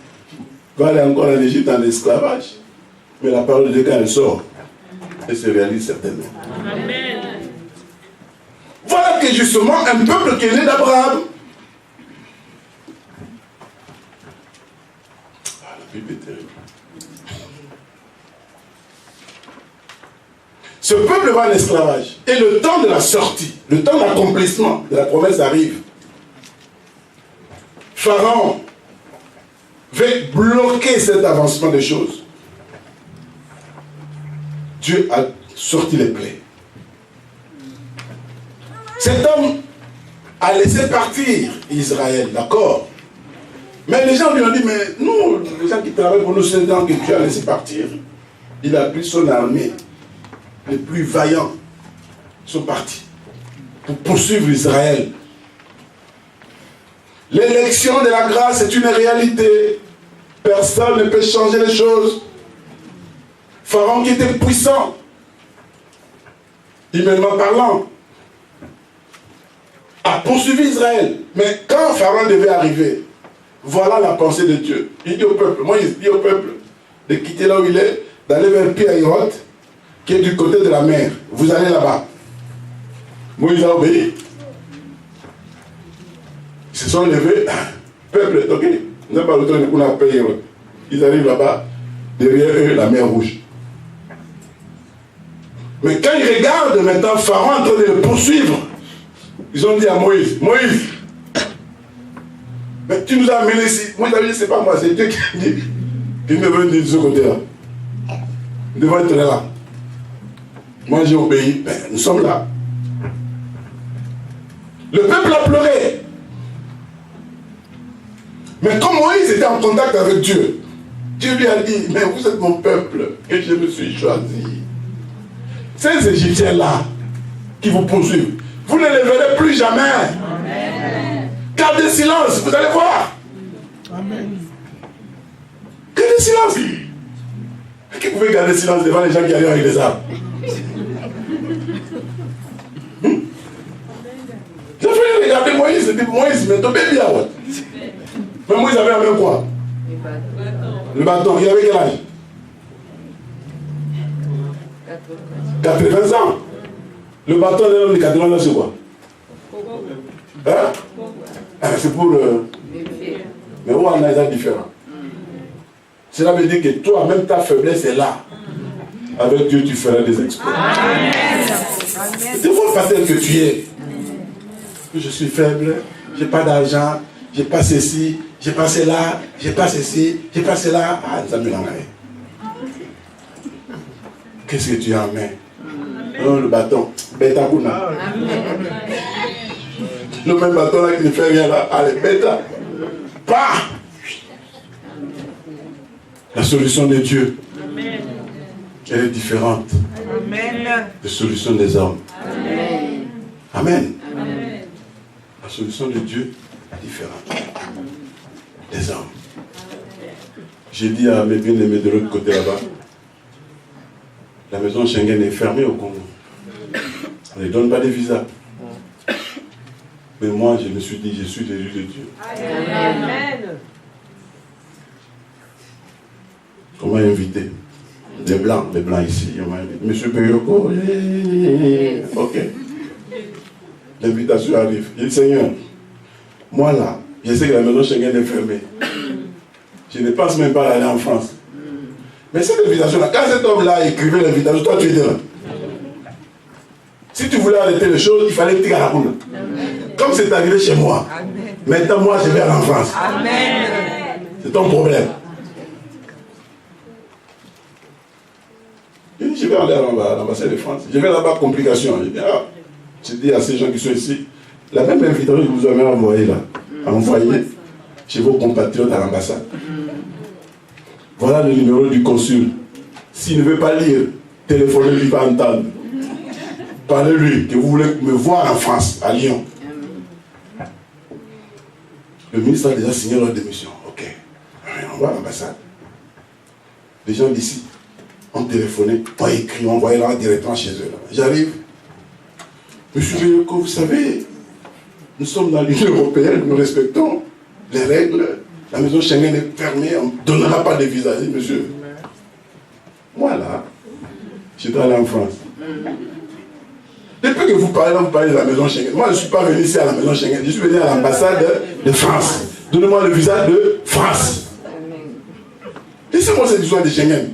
va aller encore en Égypte en esclavage. Mais la parole de Dieu, quand elle sort, elle se réalise certainement. Amen. Voilà que justement, un peuple qui est né d'Abraham. Ah, la Bible est terrible. Ce peuple va en esclavage. Et le temps de la sortie, le temps d'accomplissement de la promesse arrive. Pharaon veut bloquer cet avancement des choses. Dieu a sorti les plaies. Cet homme a laissé partir Israël, d'accord? Mais les gens lui ont dit, mais nous, les gens qui travaillent pour nous, c'est gens que Dieu a laissé partir. Il a pris son armée. Les plus vaillants sont partis pour poursuivre Israël. L'élection de la grâce est une réalité. Personne ne peut changer les choses. Pharaon qui était puissant, humainement parlant, a poursuivi Israël. Mais quand Pharaon devait arriver, voilà la pensée de Dieu. Il dit au peuple, Moïse dit au peuple de quitter là où il est, d'aller vers Pi-Hahiroth, qui est du côté de la mer. Vous allez là-bas. Moïse a obéi. Ils se sont levés. Peuple, ok, nous n'avons pas le temps de qu'on a payé. Ils arrivent là-bas, derrière eux, la mer Rouge. Mais quand ils regardent maintenant Pharaon en train de le poursuivre, ils ont dit à Moïse, Moïse, mais tu nous as amenés ici. Moïse a dit, c'est pas moi, c'est Dieu qui dit qu'il me veut de ce côté-là. Nous devons être là. Moi j'ai obéi, ben, nous sommes là. Le peuple a pleuré. Mais comme Moïse était en contact avec Dieu, Dieu lui a dit, mais vous êtes mon peuple et je me suis choisi. Ces Égyptiens-là qui vous poursuivent, vous ne les verrez plus jamais. Amen. Gardez silence, vous allez voir. Amen. Gardez silence. Qui pouvait garder silence devant les gens qui arrivent avec les armes? J'ai fait regarder Moïse, j'ai dit Moïse, mais ton bébé là, ouais. Mais Moïse avait la même quoi? Le bâton. Il avait quel âge? 80 ans. Le bâton de l'homme de 80 ans, c'est quoi? Hein? C'est pour le... Mais où on a des différents? Cela veut dire que toi, même ta faiblesse est là. Avec Dieu, tu feras des exploits. C'est pour le patel que tu es. Je suis faible, j'ai pas d'argent, j'ai pas ceci, j'ai pas cela, j'ai pas ceci, j'ai pas cela. Ah, ça me l'enlève. Qu'est-ce que tu as en main? Oh, le bâton. Bêta Bouna. Le même bâton là qui ne fait rien là. Allez, bêta. Pas. La solution de Dieu, elle est différente de la solution des hommes. Amen. La solution de Dieu est différente des hommes. J'ai dit à mes bien-aimés de l'autre côté là-bas, la maison Schengen est fermée au Congo. On ne donne pas de visa. Mais moi, je me suis dit, je suis l'élu de Dieu. Amen. On m'a invité. Les blancs ici, on m'a invité. Monsieur Peyoko, ok. L'invitation arrive. Il dit, Seigneur, moi là, je sais que la maison Schengen est fermée. Je ne pense même pas à aller en France. Mais cette invitation-là, quand cet homme-là écrivait l'invitation, toi tu étais là. Si tu voulais arrêter les choses, il fallait tirer à la boule. Comme c'est arrivé chez moi. Amen. Maintenant, moi, je vais aller en France. Amen. C'est ton problème. Je vais aller à l'ambassade de France. Je vais là-bas, complication. Je dis à ces gens qui sont ici, la même invitation que vous avez envoyée là, envoyée chez vos compatriotes à l'ambassade. Voilà le numéro du consul. S'il ne veut pas lire, téléphonez-lui, pas entendre. Parlez-lui que vous voulez me voir en France, à Lyon. Le ministre a déjà signé leur démission. Ok. On va à l'ambassade. Les gens d'ici ont téléphoné, ont écrit, ont envoyé là directement chez eux. J'arrive. Monsieur Béyoko, vous savez, nous sommes dans l'Union européenne, nous respectons les règles. La maison Schengen est fermée, on ne donnera pas de visa. Je dis, monsieur, moi là, je dois aller en France. Depuis que vous parlez de la maison Schengen. Moi, je ne suis pas venu ici à la maison Schengen. Je suis venu à l'ambassade de France. Donnez-moi le visa de France. Laissez-moi cette histoire de Schengen.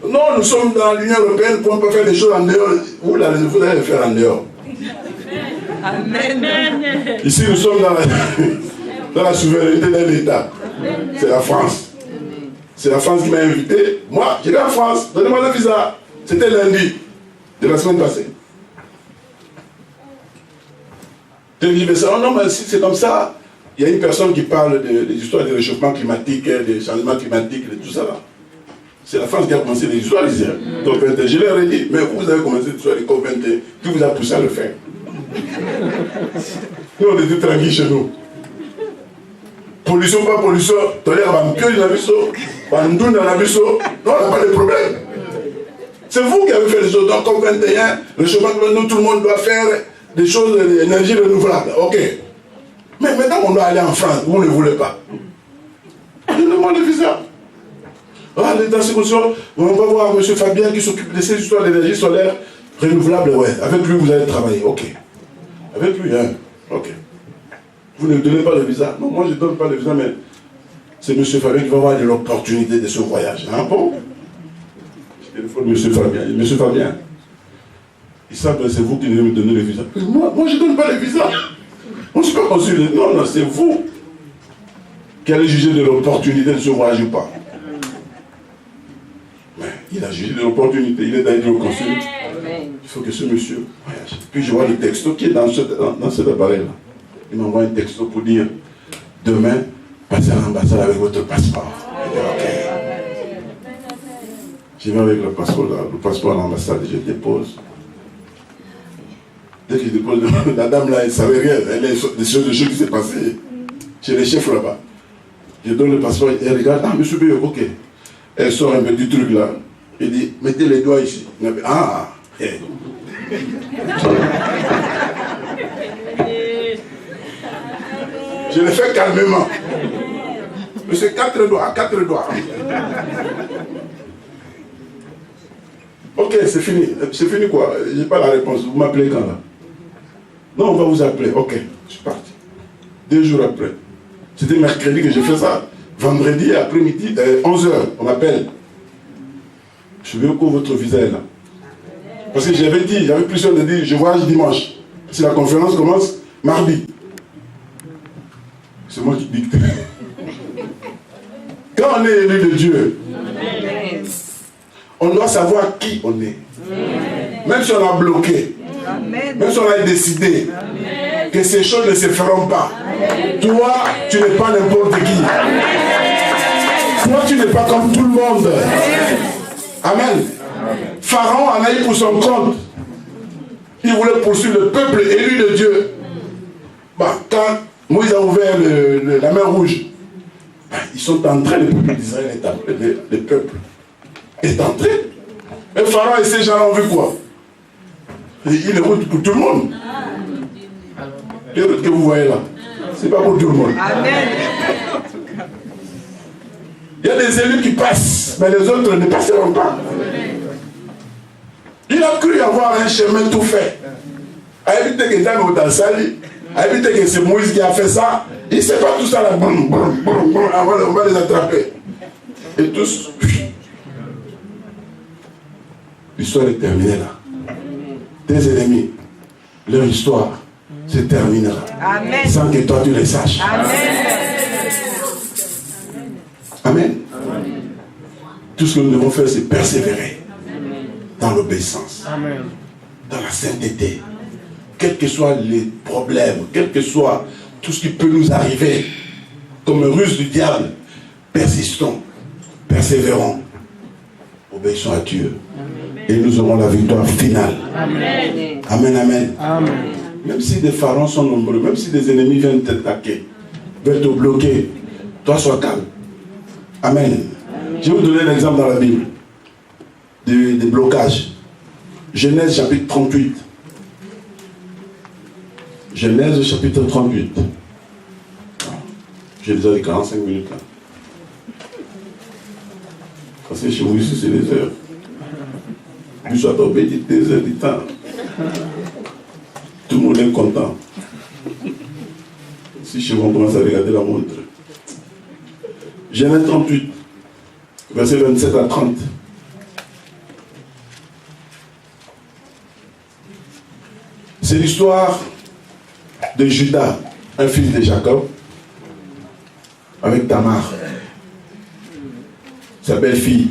Non, nous sommes dans l'Union européenne pour ne pas faire des choses en dehors. Vous allez le faire en dehors. Amen. Ici, nous sommes dans la souveraineté d'un État. C'est la France. C'est la France qui m'a invité. Moi, j'étais en France. Donnez-moi le visa. C'était lundi de la semaine passée. Non, mais si c'est comme ça, il y a une personne qui parle des histoires du réchauffement climatique, des changements climatiques, de tout ça là. C'est la France qui a commencé les histoires ici. COP21. Je leur ai dit, mais vous avez commencé l'histoire du COP21, qui vous a poussé à le faire? Nous, on était tranquilles chez nous. Pollution, pas pollution, tolère vampire dans la biseau, bandoun dans la biseau, non, on n'a pas de problème. C'est vous qui avez fait les choses. Donc, COP21, le réchauffement climatique, nous, tout le monde doit faire des choses d'énergie renouvelable. Ok. Mais maintenant on doit aller en France, vous ne voulez pas. Donnez-moi le visa. Dans ces conditions, on va voir M. Fabien qui s'occupe de ces histoires d'énergie solaire renouvelable. Ouais, avec lui vous allez travailler. Ok. Avec lui, hein. Ok. Vous ne donnez pas le visa. Non, moi je ne donne pas le visa, mais c'est M. Fabien qui va avoir de l'opportunité de ce voyage. Hein, bon? Je téléphone M. Fabien. M. Fabien. Ils savent que c'est vous qui devez me donner le visa. Moi je ne donne pas le visa. On ne se peut pas consulter. Non, c'est vous qui allez juger de l'opportunité de ce voyage ou pas. Mais il a jugé de l'opportunité. Il est allé au consul. Il faut que ce monsieur voyage. Puis je vois le texto qui est dans cet appareil-là. Il m'envoie un texto pour dire demain, passez à l'ambassade avec votre passeport. Je dis ok. Je vais avec le passeport à l'ambassade et je dépose. Dès que je dépose, la dame là, elle ne savait rien. Elle a des choses qui s'est passées chez les chefs là-bas. Je donne le passeport, elle regarde, ah, monsieur Béo, ok. Elle sort un petit truc là. Elle dit, mettez les doigts ici. Ah, hey. Je l'ai fait calmement. Monsieur, 4 doigts. Ok, c'est fini. C'est fini quoi? Je n'ai pas la réponse. Vous m'appelez quand là? Non, on va vous appeler. Ok, je suis parti. 2 jours après. C'était mercredi que j'ai fait ça. Vendredi après-midi, 11h, on m'appelle. Je veux que votre visa est là. Parce que j'avais plusieurs de dire, je voyage dimanche. Si la conférence commence mardi. C'est moi qui dicte. Quand on est élu de Dieu, on doit savoir qui on est. Même si on a bloqué, même si on a décidé que ces choses ne se feront pas. Toi, tu n'es pas n'importe qui. Toi, tu n'es pas comme tout le monde. Amen. Pharaon en a eu pour son compte. Il voulait poursuivre le peuple élu de Dieu. Quand Moïse a ouvert la mer rouge, ils sont entrés, le peuple d'Israël est entré, le peuple est entré. Mais Pharaon et ses gens ont vu quoi? Il est route pour tout le monde. Les routes que vous voyez là, c'est pas pour tout le monde. Amen. Il y a des élus qui passent, mais les autres ne passeront pas. Il a cru avoir un chemin tout fait. À éviter que Dame au Dansali, à éviter que c'est Moïse qui a fait ça. Il ne sait pas tout ça là. On va les attraper. Et tous. L'histoire est terminée là. Tes ennemis, leur histoire se terminera. Amen. Sans que toi tu les saches. Amen. Amen. Tout ce que nous devons faire, c'est persévérer dans dans l'obéissance, Amen. dans la sainteté. Quels que soient les problèmes, quel que soit tout ce qui peut nous arriver, comme ruse du diable, persistons, persévérons, obéissons à Dieu. Amen. Et nous aurons la victoire finale. Amen. Amen, amen. Amen. Même si des pharaons sont nombreux, même si des ennemis viennent t'attaquer, veulent te bloquer, toi sois calme. Amen. Amen. Je vais vous donner un exemple dans la Bible des blocages. Genèse chapitre 38. Genèse chapitre 38. J'ai déjà les 45 minutes là. Parce que chez vous ici c'est des heures. Vous soyez tombé des heures du temps. Tout le monde est content. Si chez vous on commence à regarder la montre. Genèse 38, verset 27 à 30. C'est l'histoire de Judas, un fils de Jacob, avec Tamar, sa belle-fille.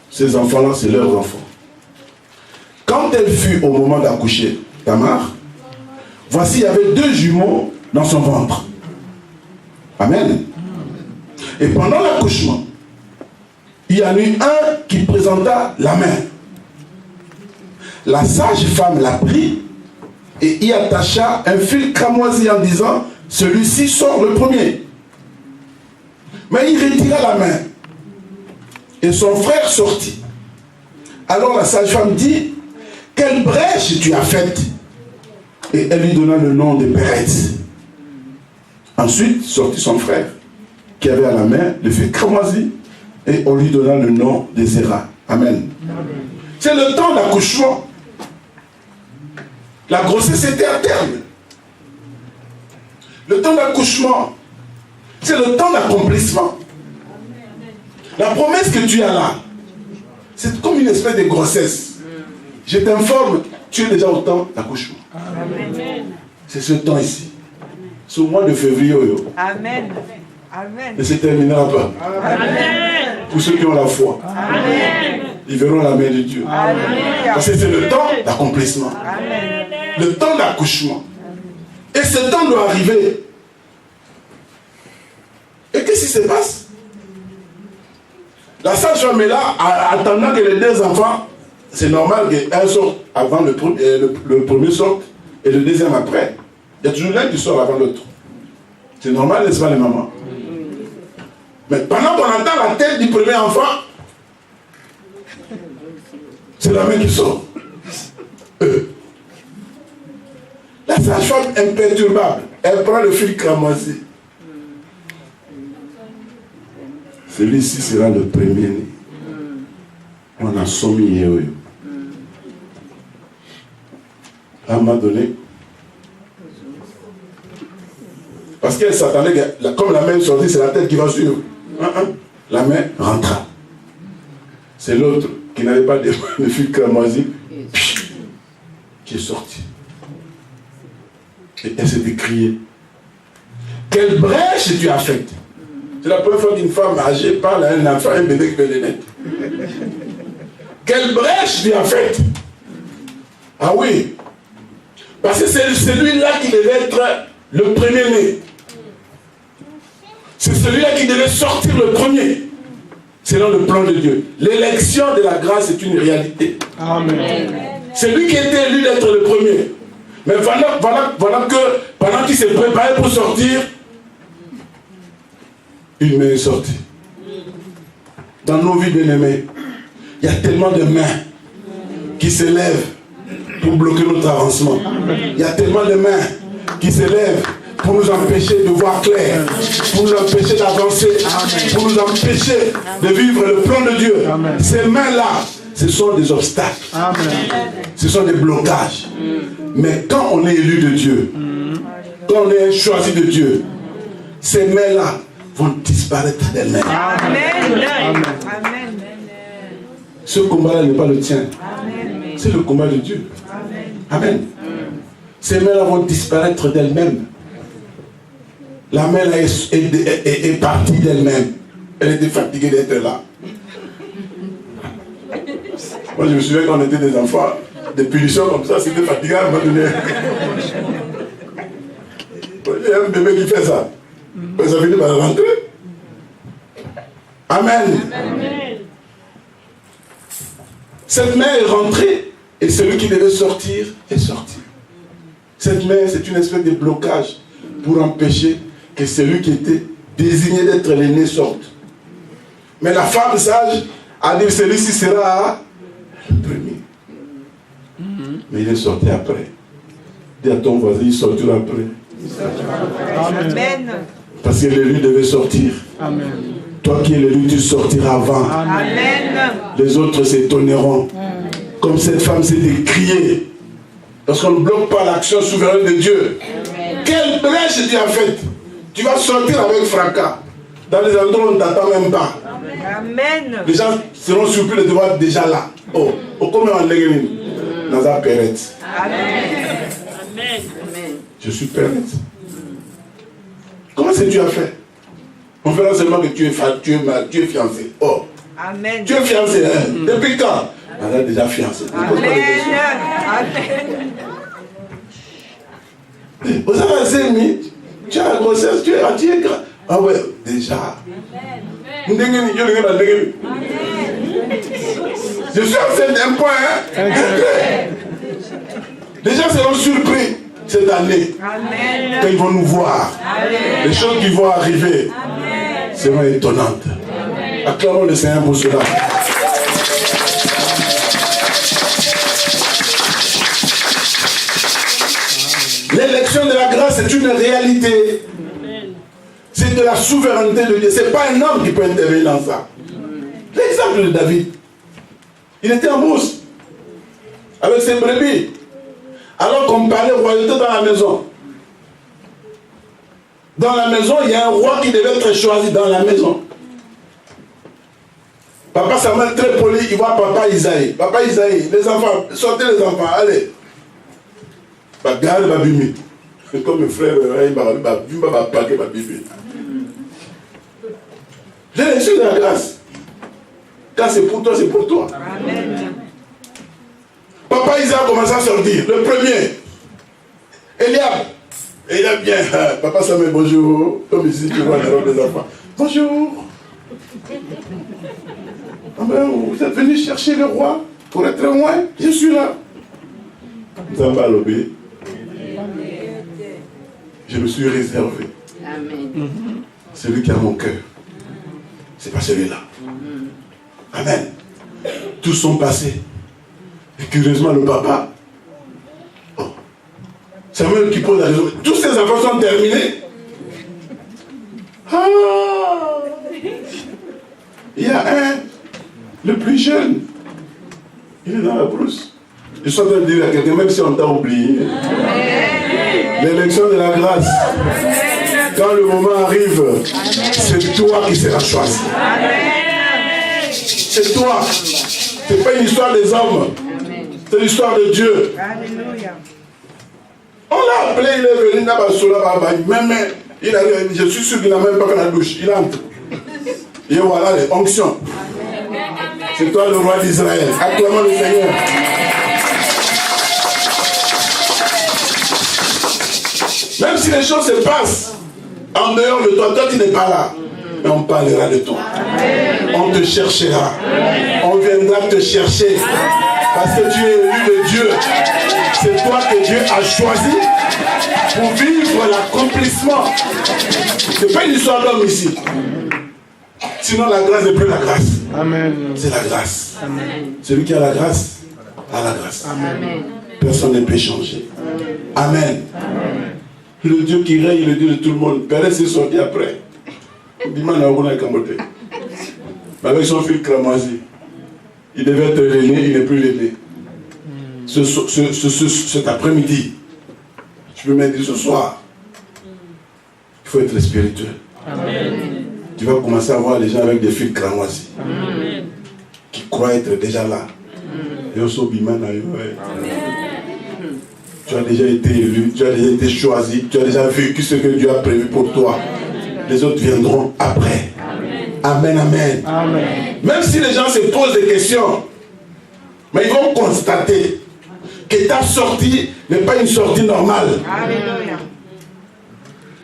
Ces enfants-là, c'est leurs enfants. Quand elle fut au moment d'accoucher, Tamar, voici, il y avait 2 jumeaux dans son ventre. Amen. Et pendant l'accouchement, il y en eut un qui présenta la main. La sage-femme l'a pris et y attacha un fil cramoisi en disant, celui-ci sort le premier. Mais il retira la main et son frère sortit. Alors la sage-femme dit, quelle brèche tu as faite? Et elle lui donna le nom de Pérez. Ensuite sortit son frère qui avait à la main le fil cramoisi et on lui donna le nom de Zéra. Amen. C'est le temps d'accouchement. La grossesse était à terme. Le temps d'accouchement, c'est le temps d'accomplissement. La promesse que tu as là, c'est comme une espèce de grossesse. Je t'informe, tu es déjà au temps d'accouchement. C'est ce temps ici. C'est au mois de février. Amen. Amen. Et c'est terminera pas. Amen. Pour ceux qui ont la foi. Amen. Ils verront la main de Dieu. Amen. Parce que c'est le temps d'accomplissement. Amen. Le temps d'accouchement. Et ce temps doit arriver. Et qu'est-ce qui se passe? La sage-femme est là, attendant que les 2 enfants, c'est normal qu'un sorte avant le premier sorte et le deuxième après. Il y a toujours l'un qui sort avant l'autre. C'est normal, n'est-ce pas, les mamans? Mais pendant qu'on entend la tête du premier enfant, c'est la main qui sort. La sage-femme imperturbable, elle prend le fil cramoisi. Celui-ci sera le premier-né. On a sommi. À un moment donné, parce qu'elle s'attendait que, comme la main est sortie, c'est la tête qui va suivre. La main rentra. C'est l'autre qui n'avait pas de fil cramoisi qui est sorti. Et elle s'est décriée. Quelle brèche tu as faite? C'est la première fois qu'une femme âgée parle à un enfant, un bébé qui veut les naître. Quelle brèche tu as faite? Ah oui. Parce que c'est celui-là qui devait être le premier-né. C'est celui-là qui devait sortir le premier. C'est dans le plan de Dieu. L'élection de la grâce est une réalité. Amen. C'est lui qui était élu d'être le premier. Mais voilà que pendant qu'il s'est préparé pour sortir, une main est sortie. Dans nos vies bien-aimées, il y a tellement de mains qui s'élèvent pour bloquer notre avancement. Il y a tellement de mains qui s'élèvent pour nous empêcher de voir clair, pour nous empêcher d'avancer, pour nous empêcher de vivre le plan de Dieu. Amen. Ces mains-là, ce sont des obstacles. Amen. Ce sont des blocages. Mais quand on est élu de Dieu, quand on est choisi de Dieu, ces mains-là vont disparaître d'elles-mêmes. Amen. Amen. Ce combat-là n'est pas le tien. C'est le combat de Dieu. Amen. Ces mains-là vont disparaître d'elles-mêmes. La main là est partie d'elle-même. Elle était fatiguée d'être là. Moi, je me souviens quand on était des enfants, des punitions comme ça, c'était fatigant à un moment donné. Il y a un bébé qui fait ça. Ça finit par rentrer. Amen. Amen. Cette mère est rentrée et celui qui devait sortir est sorti. Cette mère, c'est une espèce de blocage pour empêcher que celui qui était désigné d'être l'aîné sorte. Mais la femme sage a dit celui-ci sera le premier. Mais il est sorti après. Dis à ton voisin, il sortira après. Amen. Parce que l'élu devait sortir. Amen. Toi qui es l'élu, tu sortiras avant. Amen. Les autres s'étonneront. Comme cette femme s'est décriée. Parce qu'on ne bloque pas l'action souveraine de Dieu. Amen. Quelle brèche Dieu a faite. Tu vas sortir avec fracas. Dans les endroits où on ne t'attend même pas. Amen. Les gens seront surpris de te voir déjà là. Oh, comment on l'a dans la pérette. Amen. Je suis pérette. Comment c'est Dieu a fait? On verra seulement que tu es fiancé. Oh. Amen. Tu es fiancé, hein? Depuis quand? On a déjà fiancé. Amen. Vous avez assez mis. Tu as la grossesse, tu es grand. Ah ouais, déjà. Je suis enceinte d'un point, hein? Les gens seront surpris cette année. Amen. Quand ils vont nous voir. Amen. Les choses qui vont arriver seront étonnantes. Acclamons le Seigneur pour cela. L'élection de la grâce est une réalité. C'est de la souveraineté de Dieu. Ce n'est pas un homme qui peut intervenir dans ça. L'exemple de David. Il était en brousse avec ses brebis. Alors qu'on parlait royauté dans la maison. Dans la maison, il y a un roi qui devait être choisi dans la maison. Papa Samuel, très poli, il voit papa Isaïe. Papa Isaïe, les enfants, sortez les enfants, allez. Garde ma bibi. Comme mes frères, il m'a paqué ma bibi. J'ai reçu de la grâce. Quand c'est pour toi, c'est pour toi. Amen. Papa Isaïe a commencé à sortir. Le premier. Eliab. Eliab bien. Papa Samuel, bonjour. Comme ici, tu vois les robes des enfants. Bonjour. Ah ben, vous êtes venu chercher le roi pour être loin. Je suis là. Nous avons pas lobé. Je me suis réservé. Amen. Celui qui a mon cœur. C'est pas celui-là. Amen. Tous sont passés. Et curieusement, le papa. Oh. Samuel qui pose la raison. Tous ces enfants sont terminés. Ah. Il y a un, le plus jeune. Il est dans la brousse. Je suis en train de dire à quelqu'un, même si on t'a oublié. L'élection de la grâce. Quand le moment arrive, c'est toi qui seras choisi. C'est toi. Ce n'est pas une histoire des hommes. C'est l'histoire de Dieu. Alléluia. On l'a appelé, il est venu même il arrive, je suis sûr qu'il n'a même pas fait la douche. Il entre. Et voilà les onctions. C'est toi le roi d'Israël. Acclamons le Seigneur. Même si les choses se passent en dehors de toi, toi tu n'es pas là. Mais on parlera de toi. On te cherchera. On viendra te chercher. Parce que tu es élu de Dieu. C'est toi que Dieu a choisi pour vivre l'accomplissement. Ce n'est pas une histoire d'homme ici. Sinon la grâce n'est plus la grâce. Amen. C'est la grâce. Amen. Celui qui a la grâce a la grâce. Amen. Personne ne peut changer. Amen. Amen. Le Dieu qui règne, le Dieu de tout le monde. Père s'est sorti après. Mais avec son fils cramoisi, il devait être l'aîné, il n'est plus l'aîné. Cet après-midi, je peux même dire ce soir, il faut être spirituel. Amen. Tu vas commencer à voir les gens avec des fils cramoisis qui croient être déjà là. Et tu as déjà été élu, tu as déjà été choisi, tu as déjà vécu ce que Dieu a prévu pour toi. Les autres viendront après. Amen, amen. Amen. Même si les gens se posent des questions, Mais ils vont constater que ta sortie n'est pas une sortie normale. Alléluia.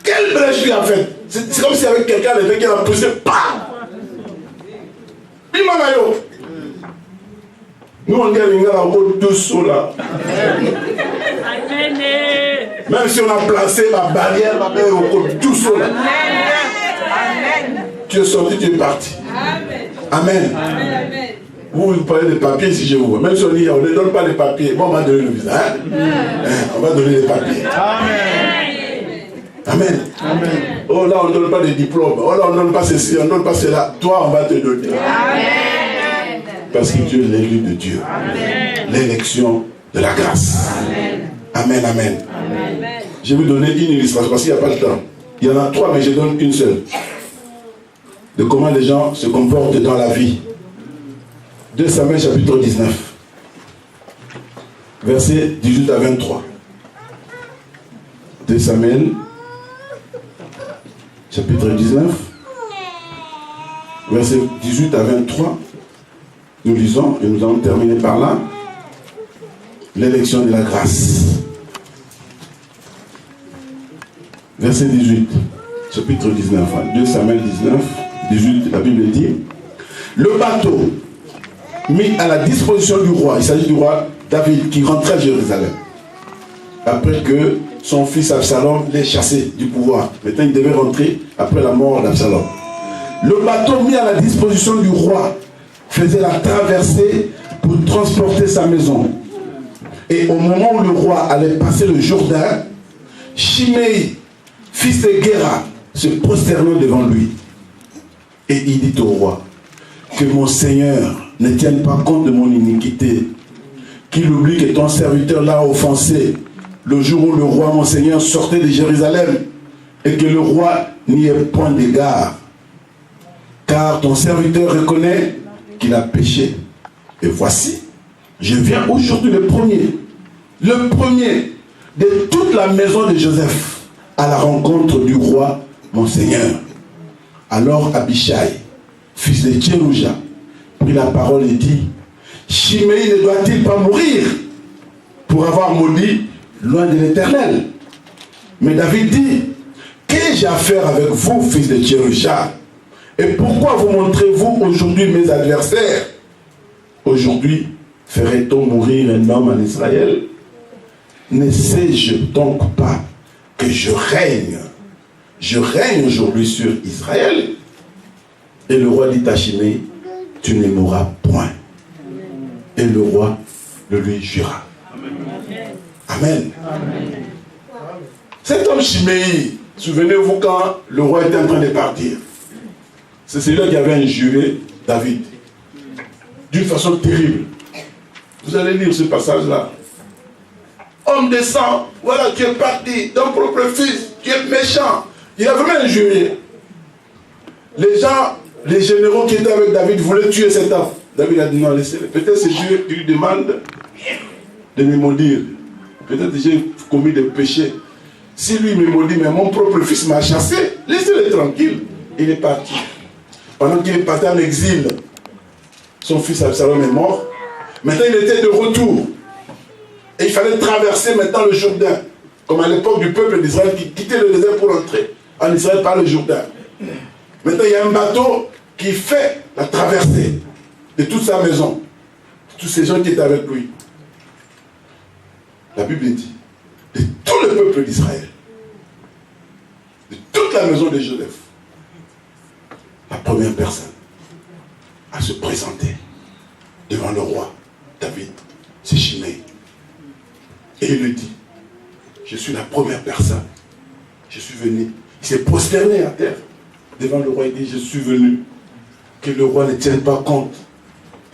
Quelle brèche tu as faite? C'est comme si avec quelqu'un qui a poussé. Bimanayo. Nous on dit à l'ingénieur encore douce là. Même si on a placé la barrière, la barrière encore douce là. Amen. Tu es sorti, tu es parti. Amen. Amen. Vous parlez des papiers si je vous vois. Même si on dit on ne donne pas les papiers, bon, on va donner le visa. On va donner les papiers. Amen. Amen. Oh là, on ne donne pas des diplômes. Oh là, on ne donne pas ceci, on ne donne pas cela. Toi, on va te donner. Amen. Parce que tu es l'élu de Dieu. L'élection de la grâce. Amen. Amen. Amen. Amen. Je vais vous donner une illustration parce qu'il n'y a pas le temps. Il y en a 3, mais je donne une seule. De comment les gens se comportent dans la vie. 2 Samuel chapitre 19. Versets 18 à 23. 2 Samuel chapitre 19. Versets 18 à 23. Nous lisons et nous allons terminer par là. L'élection de la grâce. Verset 18. Chapitre 19. 2 Samuel 19. 18, la Bible dit, le bateau mis à la disposition du roi, il s'agit du roi David qui rentrait à Jérusalem, après que son fils Absalom l'ait chassé du pouvoir. Maintenant il devait rentrer après la mort d'Absalom. Le bateau mis à la disposition du roi faisait la traversée pour transporter sa maison. Et au moment où le roi allait passer le Jourdain, Shimei, fils de Guéra, se prosternant devant lui. Et il dit au roi, que mon Seigneur ne tienne pas compte de mon iniquité, qu'il oublie que ton serviteur l'a offensé le jour où le roi, mon Seigneur, sortait de Jérusalem, et que le roi n'y ait point d'égard. Car ton serviteur reconnaît qu'il a péché. Et voici, je viens aujourd'hui le premier de toute la maison de Joseph, à la rencontre du roi, mon Seigneur. Alors Abishai, fils de Tcherouja, prit la parole et dit, Shimei ne doit-il pas mourir pour avoir maudit loin de l'Éternel? Mais David dit, qu'ai-je à faire avec vous, fils de Tcherouja? Et pourquoi vous montrez-vous aujourd'hui mes adversaires? Aujourd'hui, ferait-on mourir un homme en Israël? Ne sais-je donc pas que je règne aujourd'hui sur Israël? Et le roi dit à Shimei, tu ne mourras point. Et le roi le lui jura. Amen. Amen. Cet homme Shimei, souvenez-vous quand le roi était en train de partir, c'est celui-là qui avait injuré David d'une façon terrible. Vous allez lire ce passage-là. Homme de sang, voilà, tu es parti, ton propre fils, tu es méchant. Il a vraiment injurié. Les gens, les généraux qui étaient avec David voulaient tuer cet homme. David a dit non, laissez-le. Peut-être c'est Dieu qui lui demande de me maudire. Peut-être que j'ai commis des péchés. Si lui me maudit, mais mon propre fils m'a chassé, laissez-le tranquille. Il est parti. Pendant qu'il est parti en exil, son fils Absalom est mort. Maintenant il était de retour. Et il fallait traverser maintenant le Jourdain. Comme à l'époque du peuple d'Israël qui quittait le désert pour entrer en Israël par le Jourdain. Maintenant il y a un bateau qui fait la traversée de toute sa maison. Tous ces gens qui étaient avec lui. La Bible dit, de tout le peuple d'Israël, de toute la maison de Joseph, la première personne à se présenter devant le roi David, c'est Shimei. Et il lui dit, je suis la première personne. Je suis venu. Il s'est prosterné à terre devant le roi. Il dit, je suis venu. Que le roi ne tienne pas compte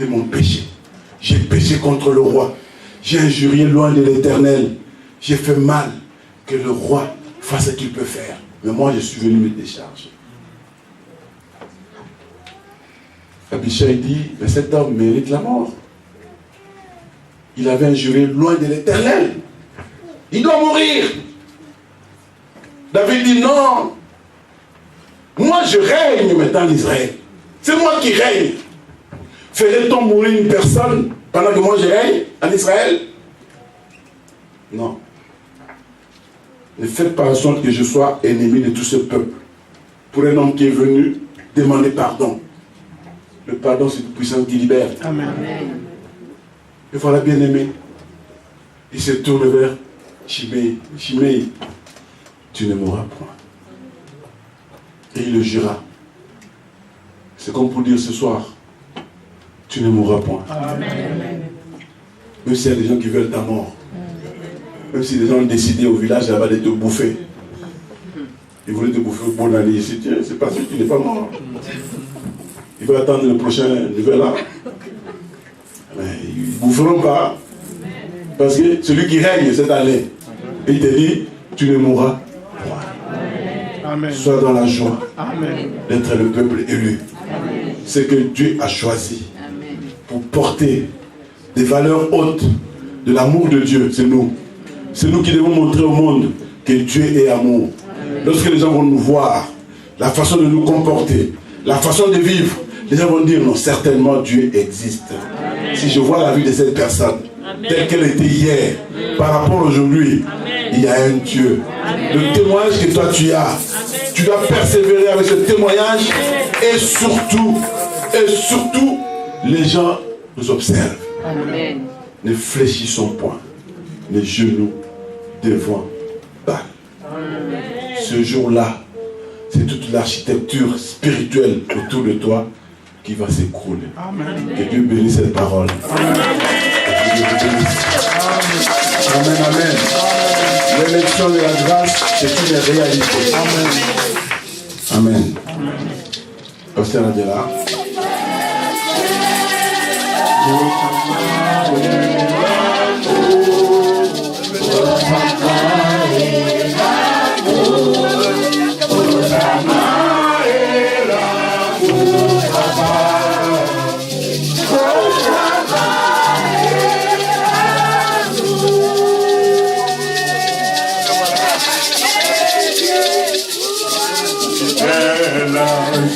de mon péché. J'ai péché contre le roi. J'ai injurié loin de l'Éternel. J'ai fait mal. Que le roi fasse ce qu'il peut faire. Mais moi, je suis venu me décharger. Abishai dit, mais cet homme mérite la mort. Il avait injuré loin de l'Éternel. Il doit mourir. David dit non. Moi je règne maintenant en Israël. C'est moi qui règne. Ferait-on mourir une personne Pendant que moi je règne en Israël? Non. Ne faites pas en sorte que je sois ennemi de tout ce peuple. Pour un homme qui est venu demander pardon. Le pardon, c'est une puissance qui libère. Amen. Et voilà, bien aimé. Il se tourne vers Shimei. Shimei, tu ne mourras point. Et il le jura. C'est comme pour dire ce soir, tu ne mourras point. Amen. Même s'il y a des gens qui veulent ta mort. Même si les gens ont décidé au village là-bas de te bouffer. Ils voulaient te bouffer au bon année ici. Tiens, c'est parce que tu n'es pas mort. Ils veulent attendre le prochain nouvel an. Mais ils ne boufferont pas. Parce que celui qui règne cette année, il te dit, tu ne mourras point. Amen. Sois dans la joie Amen. d'être le peuple élu. Ce que Dieu a choisi pour porter des valeurs hautes de l'amour de Dieu, c'est nous. C'est nous qui devons montrer au monde que Dieu est amour. Lorsque les gens vont nous voir, la façon de nous comporter, la façon de vivre, les gens vont dire non, certainement Dieu existe. Si je vois la vie de cette personne, telle qu'elle était hier, par rapport à aujourd'hui, il y a un Dieu. Le témoignage que toi tu as, tu dois persévérer avec ce témoignage et surtout, les gens nous observent. Amen. Ne fléchissons point les genoux devant Baal. Ce jour-là, c'est toute l'architecture spirituelle autour de toi qui va s'écrouler. Que Dieu bénisse cette parole. Amen, amen. L'élection de la grâce, c'est une réalité. Amen. Pasteur Adela.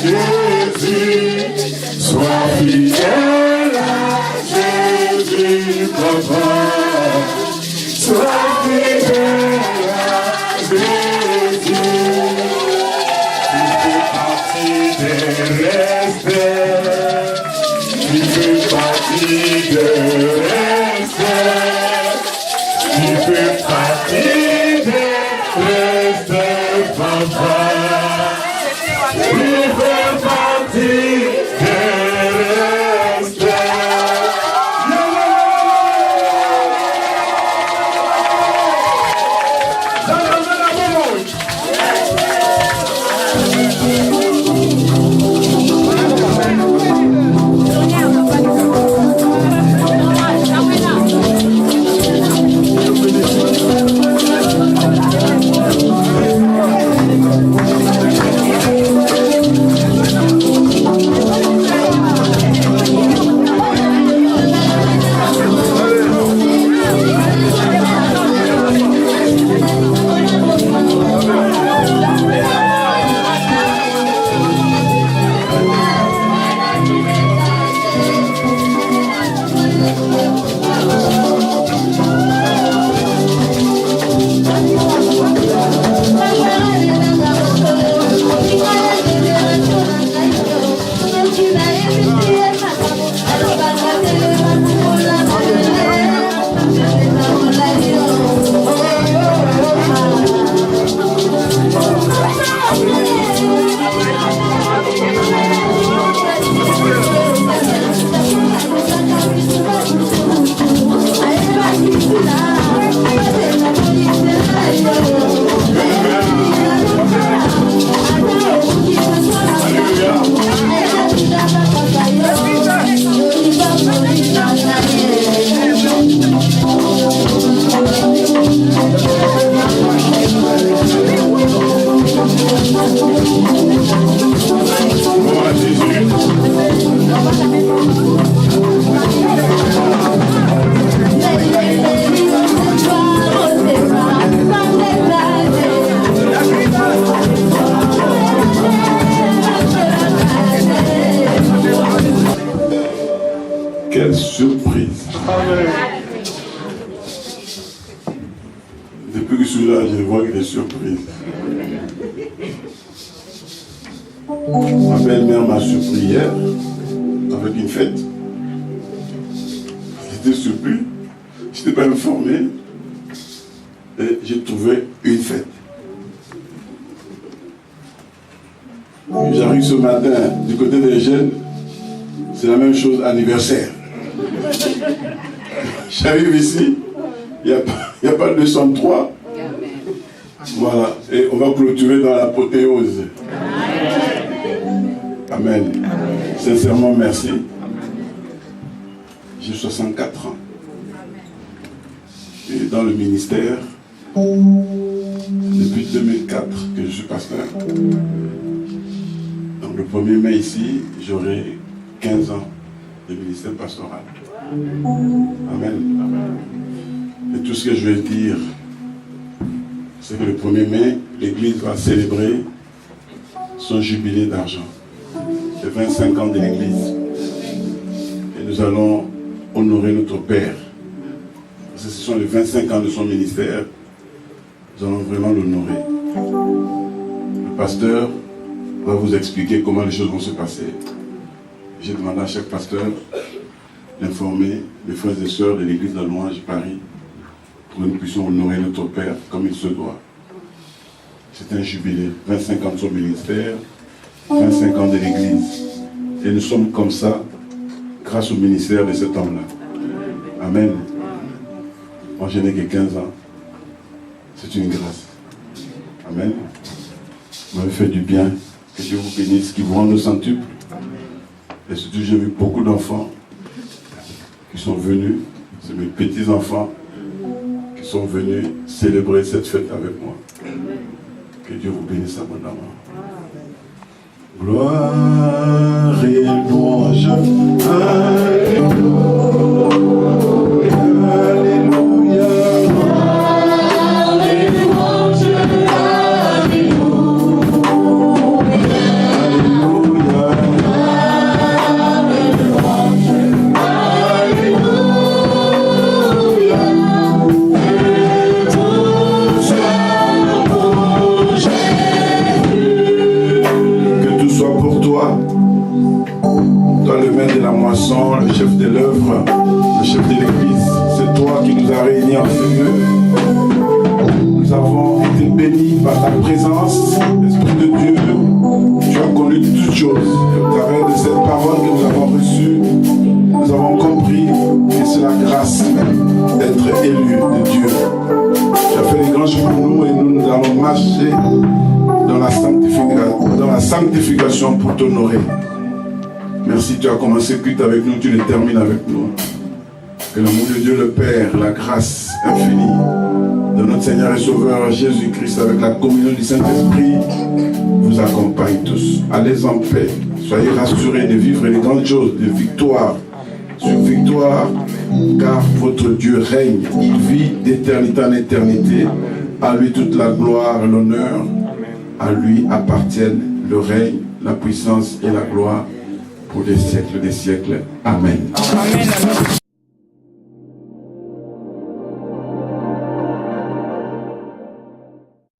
Jésus, sois fidèle à Jésus, papa. Sois fidèle à Jésus. Tu fais partie des restes. Tu fais partie des restes. Tu fais partie des restes, papa. Depuis que je suis là, je vois que des surprises. Ma belle-mère m'a surpris hier avec une fête. J'étais surpris. Je n'étais pas informé. Et j'ai trouvé une fête. J'arrive ce matin du côté des jeunes. C'est la même chose, anniversaire. J'arrive ici. Il n'y a pas de 203. Voilà. Et on va clôturer dans l'apothéose. Amen. Sincèrement, merci. J'ai 64 ans. Et dans le ministère, depuis 2004 que je suis pasteur. Donc le 1er mai ici, j'aurai 15 ans de ministère pastoral. Amen. Et tout ce que je vais dire, c'est que le 1er mai, l'Église va célébrer son jubilé d'argent. Les 25 ans de l'Église. Et nous allons honorer notre Père. Parce que ce sont les 25 ans de son ministère. Nous allons vraiment l'honorer. Le pasteur va vous expliquer comment les choses vont se passer. J'ai demandé à chaque pasteur d'informer les frères et sœurs de l'Église de Louange Paris pour que nous puissions honorer notre Père comme il se doit. C'est un jubilé, 25 ans de son ministère, 25 ans de l'Église. Et nous sommes comme ça grâce au ministère de cet homme-là. Amen. Moi, je n'ai que 15 ans. C'est une grâce. Amen. Vous m'avez fait du bien. Que Dieu vous bénisse, qu'il vous rende au centuple. Et surtout, j'ai vu beaucoup d'enfants qui sont venus. C'est mes petits-enfants qui sont venus célébrer cette fête avec moi. Que Dieu vous bénisse abondamment. Gloire et louange. Alléluia. Le chef de l'œuvre, le chef de l'église, c'est toi qui nous as réunis en ce lieu. Nous avons été bénis par ta présence, Esprit de Dieu. Tu as connu toutes choses. Au travers de cette parole que nous avons reçue, nous avons compris que c'est la grâce d'être élus de Dieu. Tu as fait les grands choses pour nous et nous allons marcher dans la sanctification pour t'honorer. Merci, tu as commencé le culte avec nous, tu le termines avec nous. Que l'amour de Dieu le Père, la grâce infinie de notre Seigneur et Sauveur Jésus-Christ avec la communion du Saint-Esprit vous accompagne tous. Allez en paix, soyez rassurés de vivre les grandes choses, de victoire sur victoire, car votre Dieu règne, il vit d'éternité en éternité. À lui toute la gloire et l'honneur, à lui appartiennent le règne, la puissance et la gloire pour des siècles des siècles. Amen. Amen.